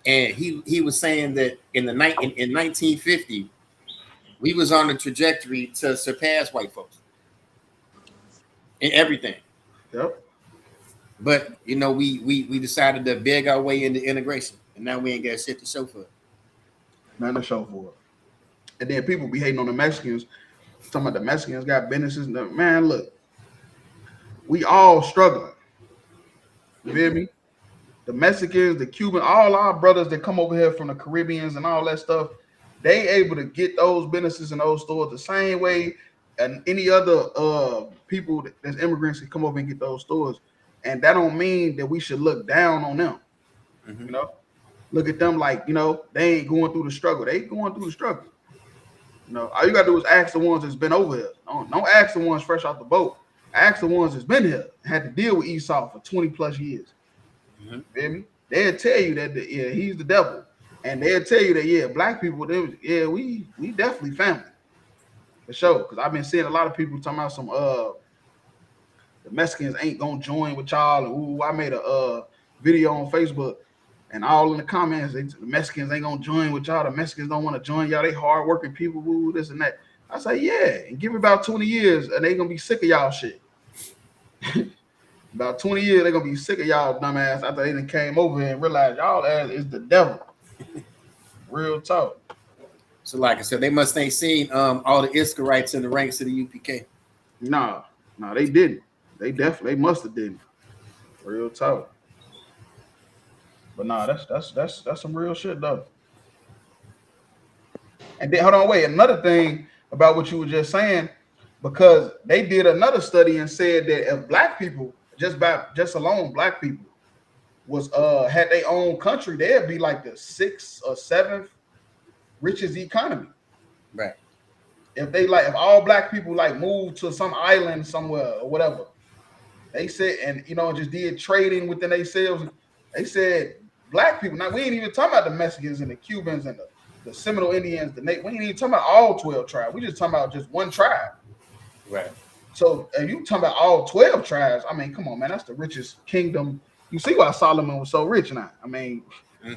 Speaker 8: and he was saying that in 1950, we was on the trajectory to surpass white folks in everything.
Speaker 7: Yep.
Speaker 8: But we decided to beg our way into integration, and now we ain't got shit to show for it.
Speaker 7: Nothing to show for it. And then people be hating on the Mexicans, talking about the Mexicans got businesses. Man, look, we all struggling. You feel me? The Mexicans, the Cubans, all our brothers that come over here from the Caribbeans and all that stuff, they able to get those businesses and those stores the same way and any other people that's immigrants can come over and get those stores. And that don't mean that we should look down on them. Mm-hmm. You know, look at them like, they ain't going through the struggle. They going through the struggle. All you gotta do is ask the ones that's been over here. Don't ask the ones fresh off the boat. Ask the ones that's been here, had to deal with Esau for 20 plus years. Mm-hmm. Feel me? They'll tell you that he's the devil. And they'll tell you that, black people, we definitely family. For sure. Because I've been seeing a lot of people talking about some the Mexicans ain't gonna join with y'all. And I made a video on Facebook, and all in the comments, the Mexicans ain't gonna join with y'all. The Mexicans don't want to join y'all. They hardworking people, this and that. I say, yeah, and give it about 20 years, and they gonna be sick of y'all shit. About 20 years, they're gonna be sick of y'all dumbass after they done came over here and realized y'all ass is the devil. Real talk.
Speaker 8: So, like I said, they must ain't seen all the Iskarites in the ranks of the UPK.
Speaker 7: No, they didn't. They must have didn't. Real talk. But that's some real shit though. And then hold on, wait. Another thing about what you were just saying, because they did another study and said that if black people, just alone black people, was had their own country, they'd be like the 6th or 7th richest economy.
Speaker 8: Right.
Speaker 7: If all black people like moved to some island somewhere or whatever, they said, and just did trading within themselves. They said black people. Now we ain't even talking about the Mexicans and the Cubans and the Seminole Indians. We ain't even talking about all 12 tribes. We just talking about just one tribe.
Speaker 8: Right.
Speaker 7: So if you talking about all 12 tribes, I mean, come on, man, that's the richest kingdom. You see why Solomon was so rich now. I mean,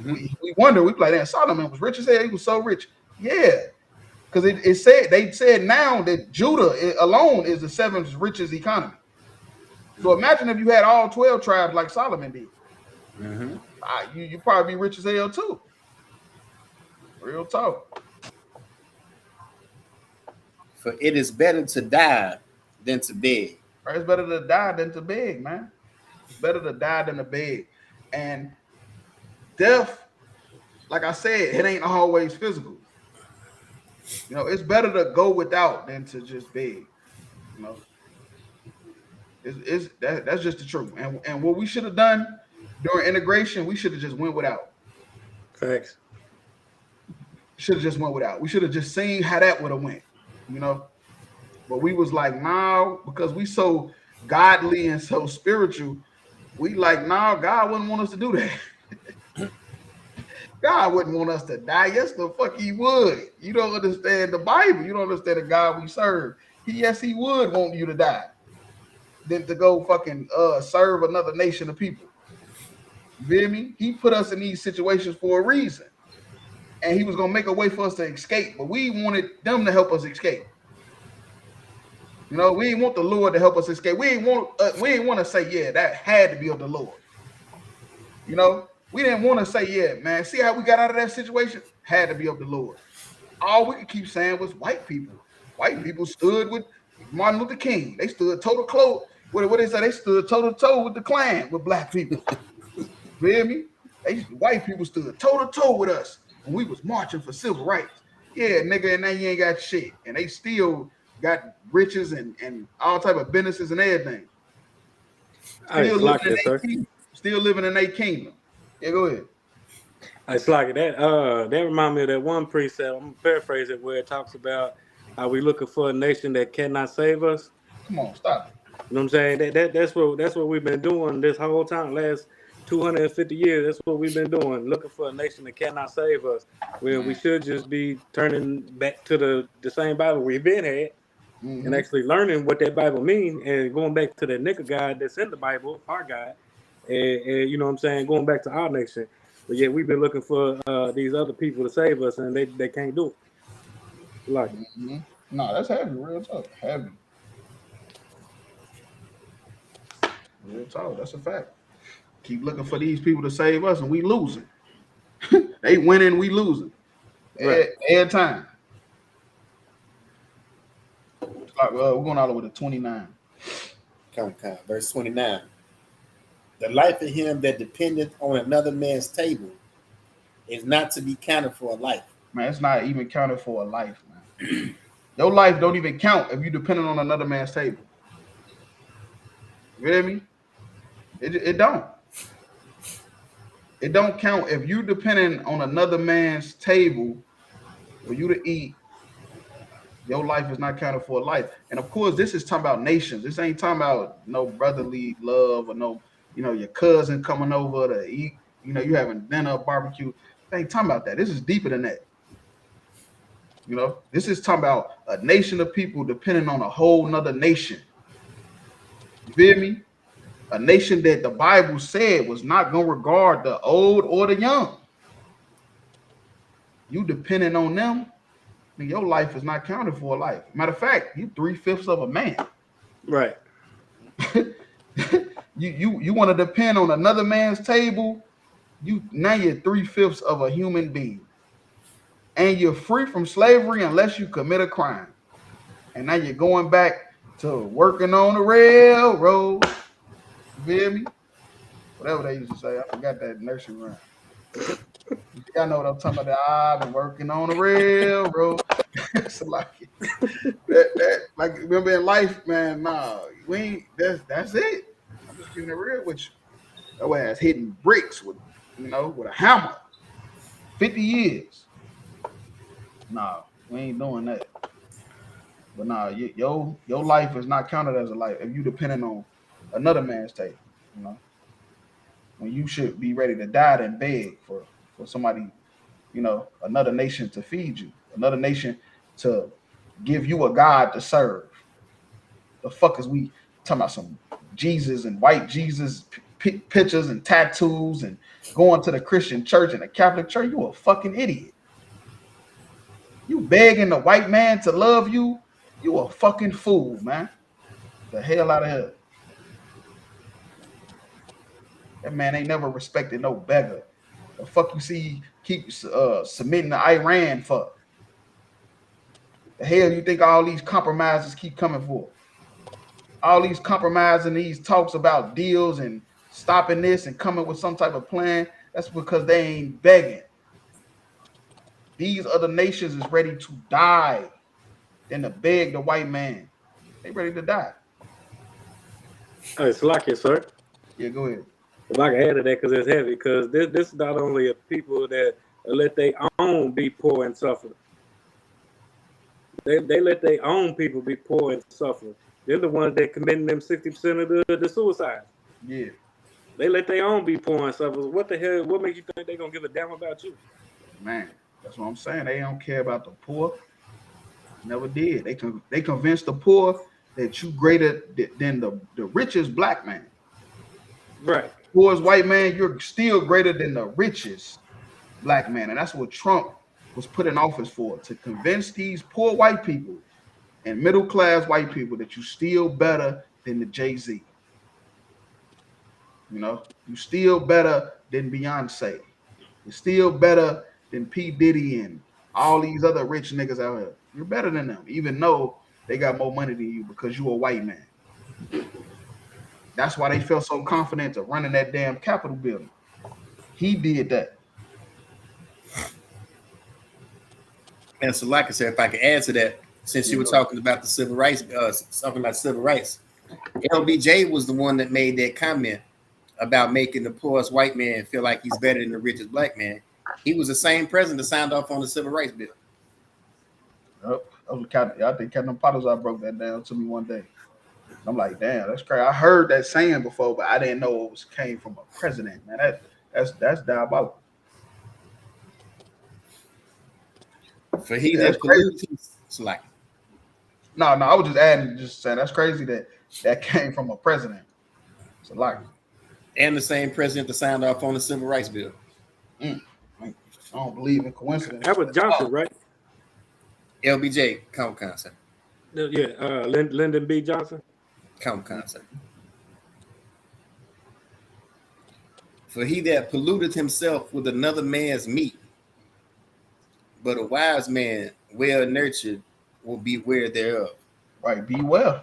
Speaker 7: we wonder, we like that Solomon was rich as hell. He was so rich. Yeah. Because they said now that Judah alone is the 7th richest economy. So imagine if you had all 12 tribes like Solomon did. You probably be rich as hell too. Real talk.
Speaker 8: For it is better to die than to beg.
Speaker 7: It's better to die than to beg, man. It's better to die than to beg. And death, like I said, it ain't always physical. It's better to go without than to just beg. That's just the truth. And what we should have done during integration, we should have just went without.
Speaker 9: Facts.
Speaker 7: Should have just went without. We should have just seen how that would have went, But we was like, nah, because we so godly and so spiritual, we like, nah, God wouldn't want us to do that. God wouldn't want us to die. Yes, the fuck he would. You don't understand the Bible. You don't understand the God we serve. Yes, he would want you to die than to go fucking serve another nation of people. You feel me? He put us in these situations for a reason. And he was going to make a way for us to escape. But we wanted them to help us escape. We didn't want the Lord to help us escape. We didn't want to say, yeah, that had to be of the Lord. We didn't want to say, yeah, man, see how we got out of that situation? Had to be of the Lord. All we could keep saying was white people. White people stood with Martin Luther King. They stood toe-to-toe. What they say? They stood toe-to-toe with the Klan, with black people. Feel me? White people stood toe-to-toe with us when we was marching for civil rights. Yeah, nigga, and now you ain't got shit. And they still got riches and all type of businesses and everything. Still living in their kingdom. Yeah, go ahead.
Speaker 9: It's like that. That remind me of that one precept. I'm gonna paraphrase it, where it talks about how we looking for a nation that cannot save us.
Speaker 7: Come on, stop it.
Speaker 9: You know what I'm saying? That's what we've been doing this whole time, last 250 years. That's what we've been doing, looking for a nation that cannot save us. Where we should just be turning back to the same Bible we've been at, and actually learning what that Bible means, and going back to the nigga God that's in the Bible, our God, and you know what I'm saying, going back to our nation. But yeah, we've been looking for these other people to save us, and they can't do it. Like,
Speaker 7: no, that's heavy, real talk, heavy. Real talk, that's a fact. Keep looking for these people to save us, and we losing. They winning, we losing. Right. Every time. Like, we're going all the way to 29.
Speaker 8: Come, verse 29. The life of him that dependeth on another man's table is not to be counted for a life.
Speaker 7: Man, it's not even counted for a life, man. Your life don't even count if you dependent on another man's table. You hear me? It don't. It don't count if you dependent on another man's table for you to eat. Your life is not counted for a life. And of course, this is talking about nations. This ain't talking about no brotherly love or no, your cousin coming over to eat, you having dinner, barbecue. They ain't talking about that. This is deeper than that. This is talking about a nation of people depending on a whole nother nation. You feel me? A nation that the Bible said was not going to regard the old or the young. You depending on them, then your life is not counted for a life. Matter of fact, you 3/5 of a man.
Speaker 9: Right.
Speaker 7: You want to depend on another man's table. Now you're 3/5 of a human being. And you're free from slavery unless you commit a crime. And now you're going back to working on the railroad. You feel me? Whatever they used to say. I forgot that nursery rhyme. Y'all know what I'm talking about. I've been working on the railroad. So like that, like remember in life, man. Nah, we ain't. That's it. I'm just keeping it real with you. That ass hitting bricks with a hammer. 50 years. Nah, we ain't doing that. But nah, your life is not counted as a life if you depending on another man's table. You know, when you should be ready to die and beg for somebody, another nation to feed you, another nation to give you a God to serve. The fuck is we talking about some Jesus and white Jesus pictures and tattoos and going to the Christian church and the Catholic church? You a fucking idiot. You begging the white man to love you? You a fucking fool, man. The hell out of here. That man ain't never respected no beggar. The fuck you see keep submitting to Iran for? The hell you think all these compromises keep coming for? All these compromising, these talks about deals and stopping this and coming with some type of plan, that's because they ain't begging. These other nations is ready to die than to beg the white man. They ready to die.
Speaker 9: It's lucky, sir.
Speaker 7: Yeah, go ahead.
Speaker 9: If I can add to that, because it's heavy, because this is not only a people that let their own be poor and suffer. They let their own people be poor and suffer. They're the ones that committing them 60% of the suicide.
Speaker 7: Yeah.
Speaker 9: They let their own be poor and suffer. What the hell? What makes you think they're gonna give a damn about you?
Speaker 7: Man, that's what I'm saying. They don't care about the poor. Never did. They convinced the poor that you greater than the richest black man.
Speaker 9: Right.
Speaker 7: Poorest white man, you're still greater than the richest black man. And that's what Trump was put in office for, to convince these poor white people and middle class white people that you still better than the Jay-Z. You still better than Beyonce. You're still better than P. Diddy and all these other rich niggas out here. You're better than them, even though they got more money than you because you're a white man. That's why they felt so confident to running that damn Capitol building. He did that.
Speaker 8: And so, like I said, if I could add to that, since you were talking about the civil rights, LBJ was the one that made that comment about making the poorest white man feel like he's better than the richest black man. He was the same president that signed off on the civil rights bill.
Speaker 7: I think Captain Potters broke that down to me one day. I'm like, damn, that's crazy. I heard that saying before, but I didn't know it came from a president. Man, that's diabolical.
Speaker 8: For he that pollutes, like,
Speaker 7: no, I was just adding, just saying that's crazy that came from a president. It's a lot.
Speaker 8: And the same president that signed off on the civil rights bill.
Speaker 7: I don't believe in coincidence.
Speaker 9: That was Johnson, right?
Speaker 8: LBJ, Concept.
Speaker 9: Yeah, Lyndon B. Johnson.
Speaker 8: Concept. For he that polluted himself with another man's meat, but a wise man, well nurtured, will beware thereof.
Speaker 7: Right, beware.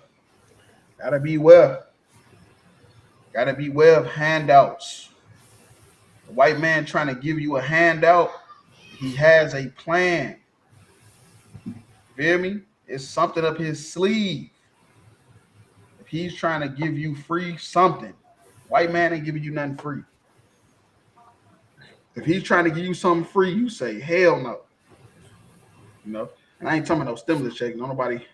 Speaker 7: Gotta beware. Gotta beware of handouts. The white man trying to give you a handout, he has a plan. Feel me? It's something up his sleeve. If he's trying to give you free something, white man ain't giving you nothing free. If he's trying to give you something free, you say, hell no. And I ain't talking about no stimulus check. No nobody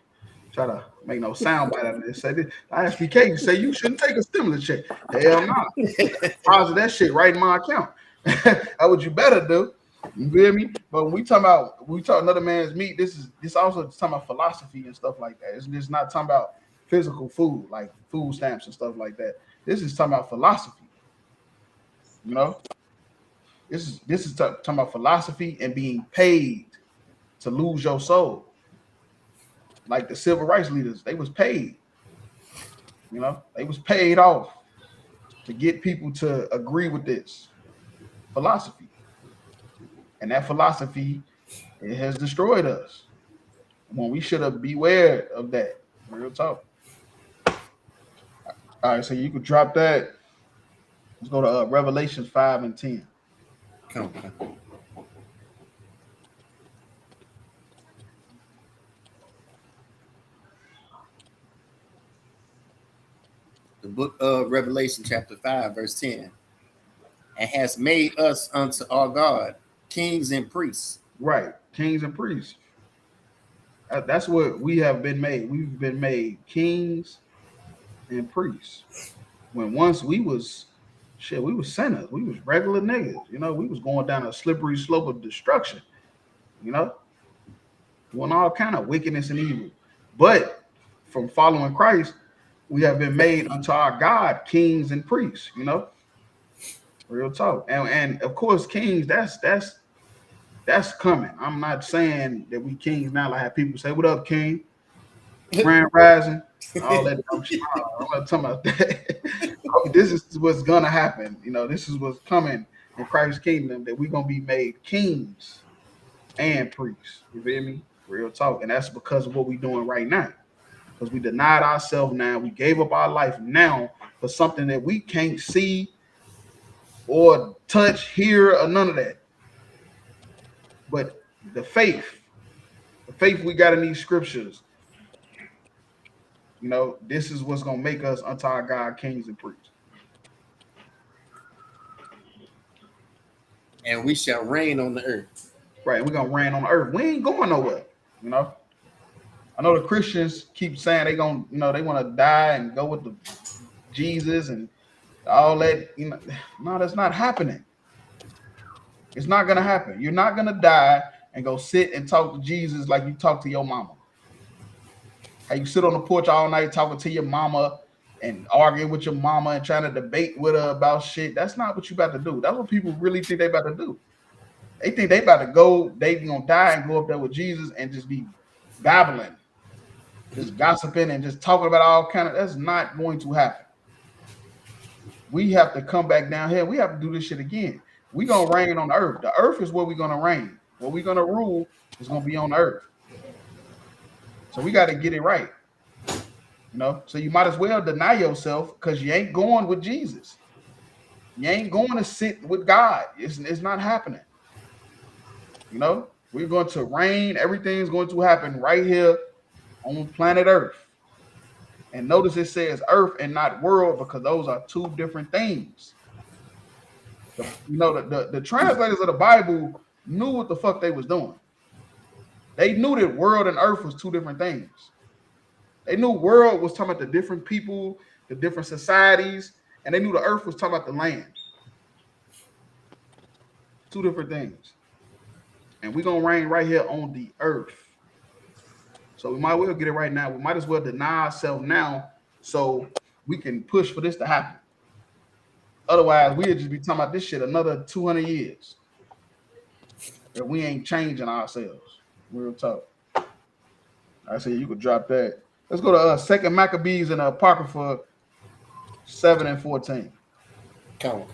Speaker 7: try to make no sound bite out of this. Say this. ISUPK say you shouldn't take a stimulus check. Hell no. Deposit that shit right in my account. That's what you better do. You feel me? But when we talk another man's meat, this also talking about philosophy and stuff like that. It's just not talking about physical food, like food stamps and stuff like that. This is talking about philosophy. This is talking about philosophy and being paid to lose your soul. Like the civil rights leaders, they was paid. They was paid off to get people to agree with this philosophy. And that philosophy, it has destroyed us. When we should have beware of that. Real talk. All right, so you could drop that. Let's go to Revelations 5 and 10.
Speaker 8: Come on. The book of Revelation, chapter 5, verse 10. And has made us unto our God kings and priests.
Speaker 7: Right, kings and priests. That's what we have been made. We've been made kings and priests. When once we was we was sinners. We was regular niggas. You know, we was going down a slippery slope of destruction. You know, doing all kind of wickedness and evil. But from following Christ, we have been made unto our God kings and priests. You know, real talk. And of course, kings. That's coming. I'm not saying that we kings now. Like how people say, "What up, king?" Grand rising, all that. I'm not talking about that. This is what's gonna happen. You know, this is what's coming in Christ's kingdom. That we're gonna be made kings and priests. You feel me? Real talk. And that's because of what we're doing right now. Because we denied ourselves now. We gave up our life now for something that we can't see or touch, hear, or none of that. But the faith we got in these scriptures, you know, this is what's gonna make us unto our God kings and priests.
Speaker 8: And we shall reign on the earth.
Speaker 7: Right, we're gonna reign on the earth. We ain't going nowhere, you know. I know the Christians keep saying they gonna, you know, they want to die and go with the Jesus and all that. You know, no, that's not happening. It's not gonna happen. You're not gonna die and go sit and talk to Jesus like you talk to your mama. How you sit on the porch all night talking to your mama and arguing with your mama and trying to debate with her about shit. That's not what you about to do. That's what people really think they about to do. They think they about to go, they gonna die and go up there with Jesus and just be babbling, just gossiping and just talking about all kind of. That's not going to happen. We have to come back down here. We have to do this shit again. We gonna reign on the earth. The earth is where we're gonna reign. Where we're gonna rule is gonna be on the earth. So we got to get it right. You know, so you might as well deny yourself because you ain't going with Jesus. You ain't going to sit with God. It's not happening. You know, we're going to reign. Everything's going to happen right here on planet Earth. And notice it says earth and not world because those are two different things. The translators of the Bible knew what the fuck they was doing. They knew that world and earth was two different things. They knew world was talking about the different people, the different societies, and they knew the earth was talking about the land. Two different things. And we're going to reign right here on the earth. So we might as well get it right now. We might as well deny ourselves now so we can push for this to happen. Otherwise, we'll just be talking about this shit another 200 years. If we ain't changing ourselves. Real talk. I say you could drop that. Let's go to Second Maccabees and Apocrypha 7 and 14.
Speaker 8: Come.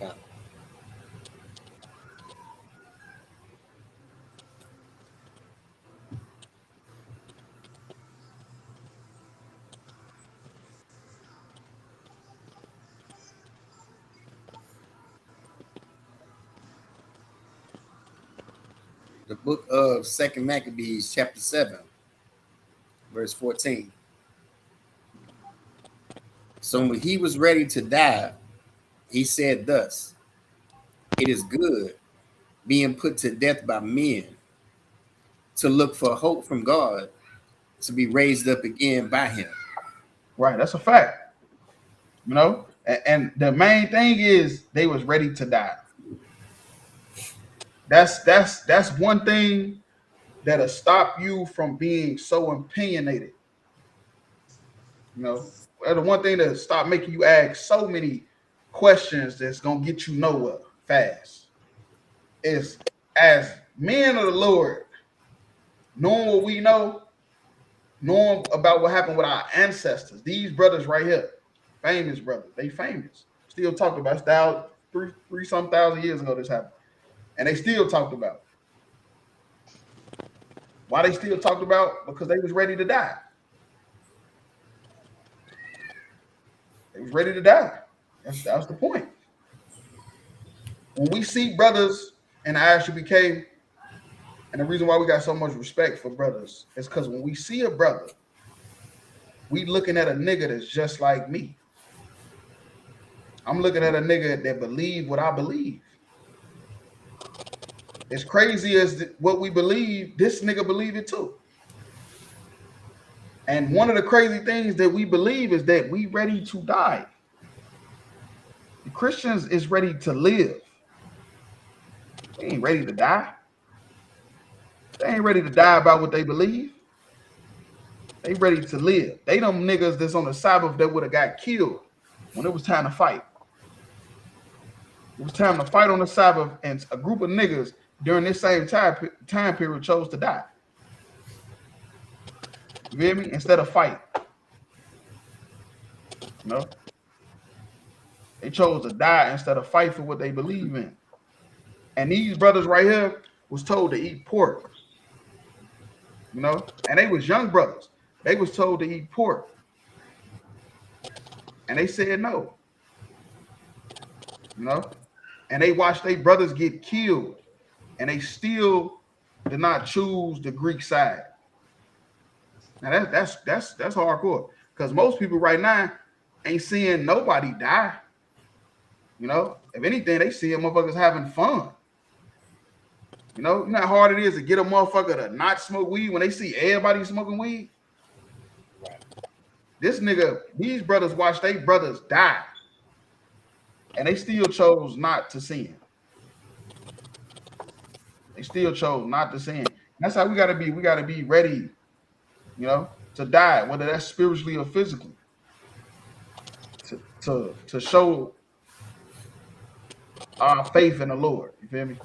Speaker 8: The book of Second Maccabees, chapter 7, verse 14. So when he was ready to die, he said thus, "It is good, being put to death by men, to look for hope from God, to be raised up again by him."
Speaker 7: Right, that's a fact. You know, and the main thing is they was ready to die. That's one thing that'll stop you from being so opinionated. You know, the one thing that stop making you ask so many questions that's gonna get you nowhere fast is as men of the Lord, knowing what we know, knowing about what happened with our ancestors. These brothers right here, famous brothers, they famous. Still talked about three some thousand years ago this happened. And they still talked about. Why they still talked about? Because they was ready to die. They was ready to die. That's the point. When we see brothers and ISUPK, and the reason why we got so much respect for brothers is because when we see a brother, we looking at a nigga that's just like me. I'm looking at a nigga that believe what I believe. As crazy as what we believe, this nigga believe it too. And one of the crazy things that we believe is that we ready to die. The Christians is ready to live. They ain't ready to die. They ain't ready to die about what they believe. They ready to live. They them niggas that's on the Sabbath that would have got killed when it was time to fight. It was time to fight on the Sabbath, and a group of niggas during this same time period chose to die. You hear me? Instead of fight. You know? They chose to die instead of fight for what they believe in. And these brothers right here was told to eat pork. You know? And they was young brothers. They was told to eat pork. And they said no. You know? And they watched their brothers get killed. And they still did not choose the Greek side. Now that's hardcore. Because most people right now ain't seeing nobody die. You know, if anything, they see motherfuckers having fun. You know how hard it is to get a motherfucker to not smoke weed when they see everybody smoking weed? Right. This nigga, these brothers watch their brothers die. And they still chose not to sin. They still chose not to sin. That's how we gotta be. We gotta be ready, you know, to die, whether that's spiritually or physically. To show our faith in the Lord. You feel me?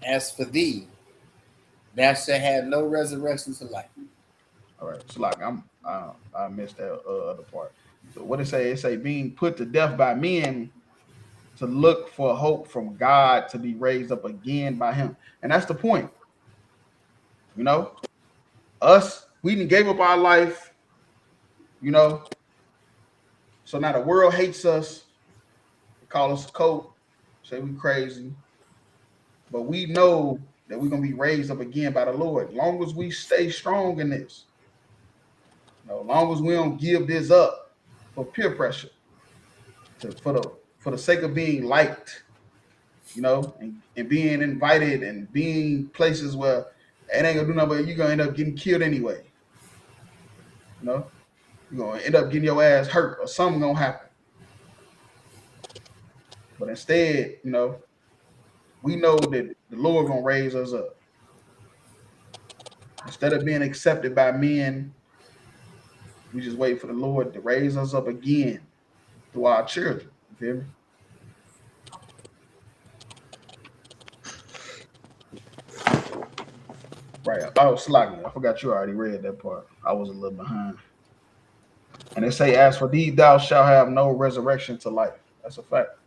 Speaker 8: As for thee, thou shalt have no resurrection to life.
Speaker 7: All right, so like I missed that other part. So what it say? It say being put to death by men to look for hope from God to be raised up again by Him, and that's the point. You know, us, we didn't gave up our life. You know, so now the world hates us. They call us a cult, say we crazy, but we know that we're gonna be raised up again by the Lord. As long as we stay strong in this, you know, as long as we don't give this up for peer pressure, for the sake of being liked, you know, and being invited and being places where it ain't gonna do nothing, but you're gonna end up getting killed anyway. You know, you're gonna end up getting your ass hurt or something gonna happen. But instead, you know, we know that the Lord gonna raise us up. Instead of being accepted by men, we just wait for the Lord to raise us up again through our children. You feel me? Right. Oh, Sluggy. I forgot you already read that part. I was a little behind. And they say, as for thee, thou shalt have no resurrection to life. That's a fact.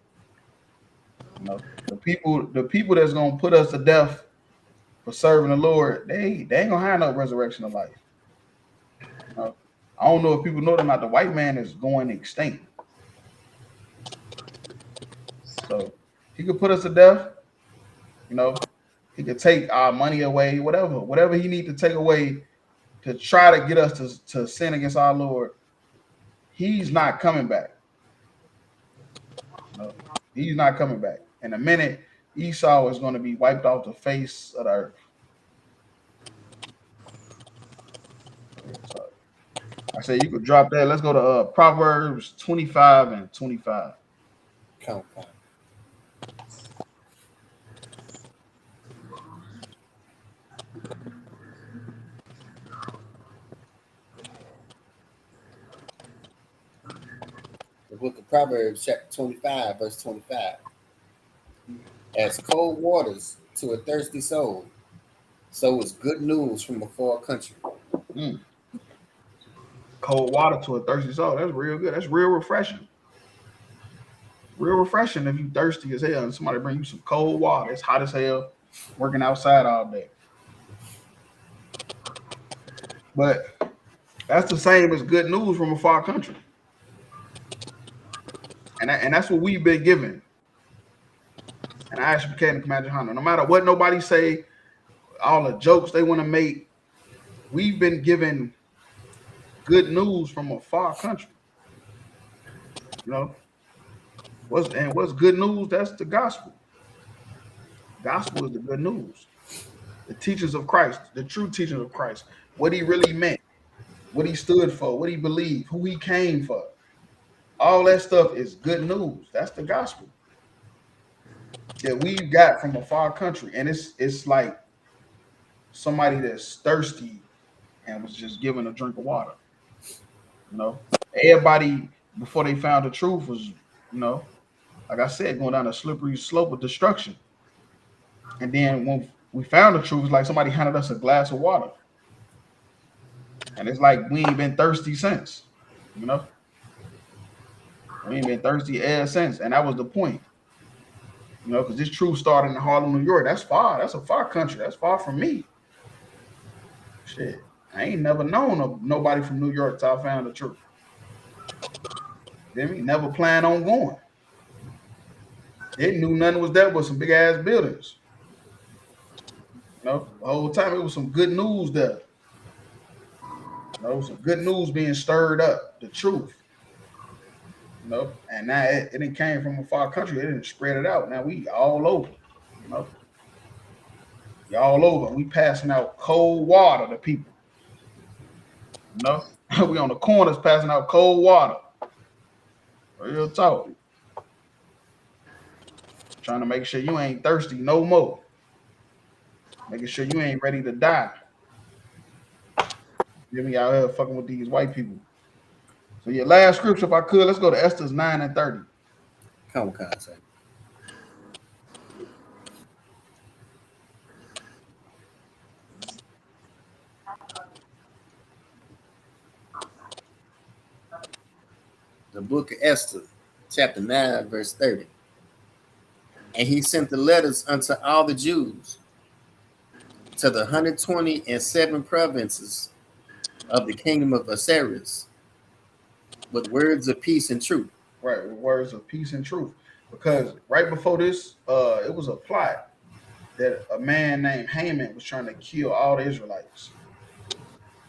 Speaker 7: You know, the people that's gonna put us to death for serving the Lord, they ain't gonna have no resurrection of life. You know, I don't know if people know that or not. The white man is going extinct. So he could put us to death, you know, he could take our money away, whatever he need to take away to try to get us to sin against our Lord. He's not coming back. No, he's not coming back. In a minute, Esau is going to be wiped off the face of the earth. So, I say you could drop that. Let's go to Proverbs 25 and 25.
Speaker 8: Count. The book of Proverbs, chapter 25, verse 25. As cold waters to a thirsty soul, so is good news from a far country.
Speaker 7: Cold water to a thirsty soul. That's real good. That's real refreshing. Real refreshing if you thirsty as hell and somebody bring you some cold water. It's hot as hell, working outside all day. But that's the same as good news from a far country. And that's what we've been given. And ISUPK and Commander Hunter, no matter what nobody say, all the jokes they want to make, we've been given good news from a far country. You know, what's good news? That's the gospel. Gospel is the good news. The teachings of Christ, the true teachings of Christ, what he really meant, what he stood for, what he believed, who he came for. All that stuff is good news. That's the gospel that we've got from a far country. And it's like somebody that's thirsty and was just given a drink of water. You know, everybody before they found the truth was, you know, like I said, going down a slippery slope of destruction. And then when we found the truth, it's like somebody handed us a glass of water. And it's like we ain't been thirsty since, you know. We ain't been thirsty ever since. And that was the point. You know, because this truth started in Harlem, New York. That's far. That's a far country. That's far from me. Shit. I ain't never known nobody from New York till I found the truth. Then we never planned on going. They knew nothing was there but some big ass buildings. You know, the whole time it was some good news there. You know, some good news being stirred up, the truth. You know, and now it didn't came from a far country. It didn't spread it out. Now we all over. You know, we all over. We passing out cold water to people. You know, we on the corners passing out cold water. Real talk. Trying to make sure you ain't thirsty no more. Making sure you ain't ready to die. Get me out here fucking with these white people. So your last scripture, if I could, let's go to Esther 9:30.
Speaker 8: Come on, concept. The book of Esther, chapter 9, verse 30. And he sent the letters unto all the Jews to the 127 provinces of the kingdom of Osiris with words of peace and truth.
Speaker 7: Right, with words of peace and truth. Because right before this, it was a plot that a man named Haman was trying to kill all the Israelites.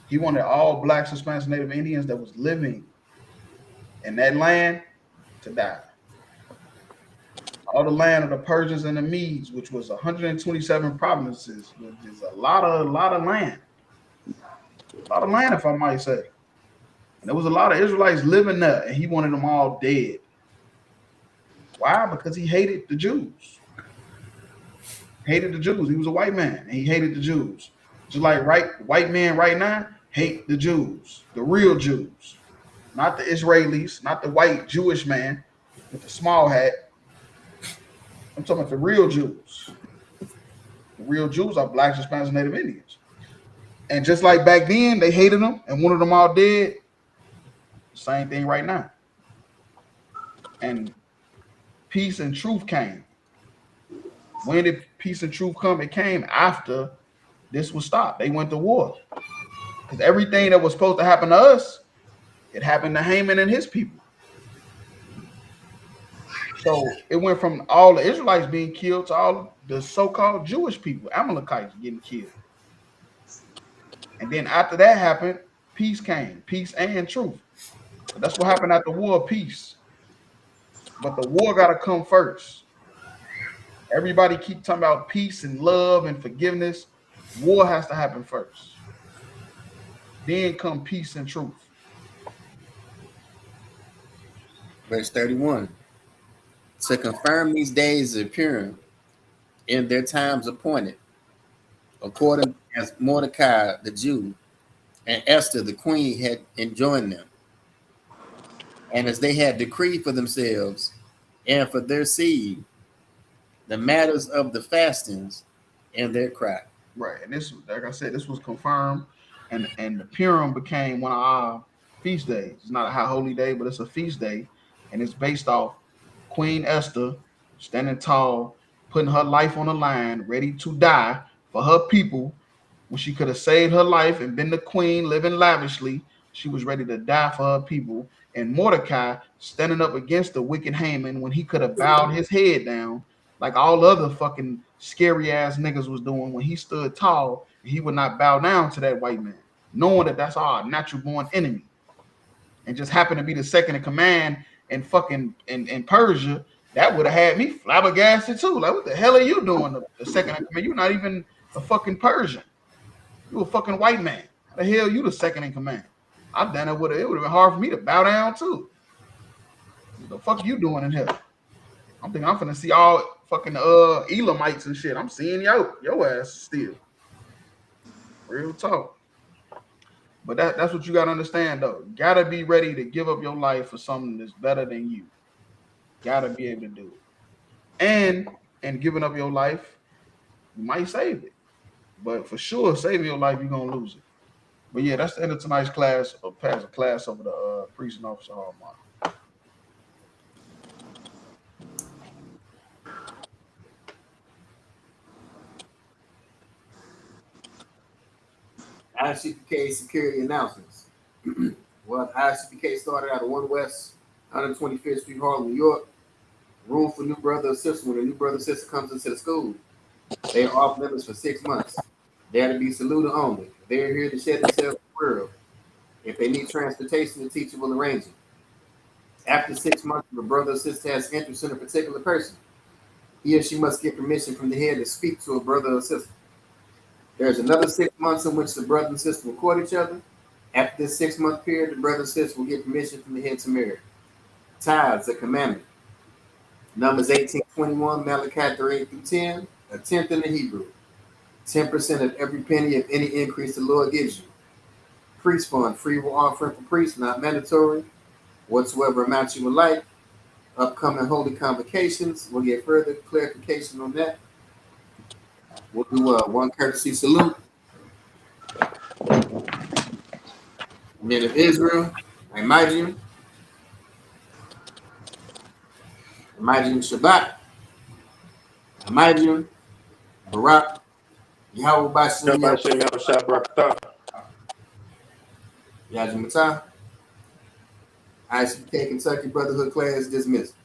Speaker 7: He wanted all blacks, Hispanics, Native Indians that was living in that land to die. All the land of the Persians and the Medes, which was 127 provinces, which is a lot of land. A lot of land, if I might say. And there was a lot of Israelites living there, and he wanted them all dead. Why? Because he hated the Jews. Hated the Jews. He was a white man, and he hated the Jews. Just like white men right now hate the Jews, the real Jews. Not the Israelis, not the white Jewish man with the small hat. I'm talking about the real Jews. The real Jews are blacks, Hispanics, and Native Indians. And just like back then, they hated them and wanted them all dead. Same thing right now. And peace and truth came. When did peace and truth come? It came after this was stopped. They went to war. Because everything that was supposed to happen to us, it happened to Haman and his people. So it went from all the Israelites being killed to all the so-called Jewish people, Amalekites, getting killed. And then after that happened, peace came, peace and truth. So that's what happened after war, peace. But the war got to come first. Everybody keep talking about peace and love and forgiveness. War has to happen first. Then come peace and truth.
Speaker 8: Verse 31. To confirm these days of Purim in their times appointed, according as Mordecai the Jew and Esther the queen had enjoined them, and as they had decreed for themselves and for their seed, the matters of the fastings and their cry.
Speaker 7: Right, and this, like I said, this was confirmed, and the Purim became one of our feast days. It's not a high holy day, but it's a feast day, and it's based off Queen Esther standing tall, putting her life on the line, ready to die for her people, when she could have saved her life and been the queen, living lavishly, She was ready to die for her people. And Mordecai standing up against the wicked Haman when he could have bowed his head down like all other fucking scary ass niggas was doing when he stood tall and he would not bow down to that white man, knowing that that's our natural born enemy. And just happened to be the second in command in fucking in Persia, that would have had me flabbergasted too. Like, what the hell are you doing? The second in command? You're not even a fucking Persian. You a fucking white man. How the hell you the second in command? I've done it would have been hard for me to bow down too. What the fuck you doing in here? I'm thinking I'm finna see all fucking Elamites and shit. I'm seeing your ass still. Real talk. But that's what you gotta understand though. You gotta be ready to give up your life for something that's better than you. Gotta be able to do it. And giving up your life, you might save it. But for sure, saving your life, you're gonna lose it. But yeah, that's the end of tonight's class. Or pass a class over the priest and officer hallmark.
Speaker 8: ISUPK security announcements. Well, ISUPK started out of 1 West 125th Street, Harlem, New York. Room for new brother or sister. When a new brother or sister comes into the school, they are off limits for 6 months. They are to be saluted only. They are here to shed themselves the world. If they need transportation, the teacher will arrange it. After 6 months, if a brother or sister has interest in a particular person, he or she must get permission from the head to speak to a brother or sister. There's another 6 months in which the brother and sister will court each other. After this 6 month period, the brother and sister will get permission from the head to marry. Tithes, a commandment. Numbers 18:21, Malachi 3:8-10, a tenth in the Hebrew. 10% of every penny of any increase the Lord gives you. Priest fund, free will offering for priests, not mandatory. Whatsoever amount you would like. Upcoming holy convocations, we'll get further clarification on that. We'll do one courtesy salute. Men of Israel, Imagine Shabbat, Imagine Barak, Yahweh Bashem, Yajim Matah. ISUPK Kentucky Brotherhood class dismissed.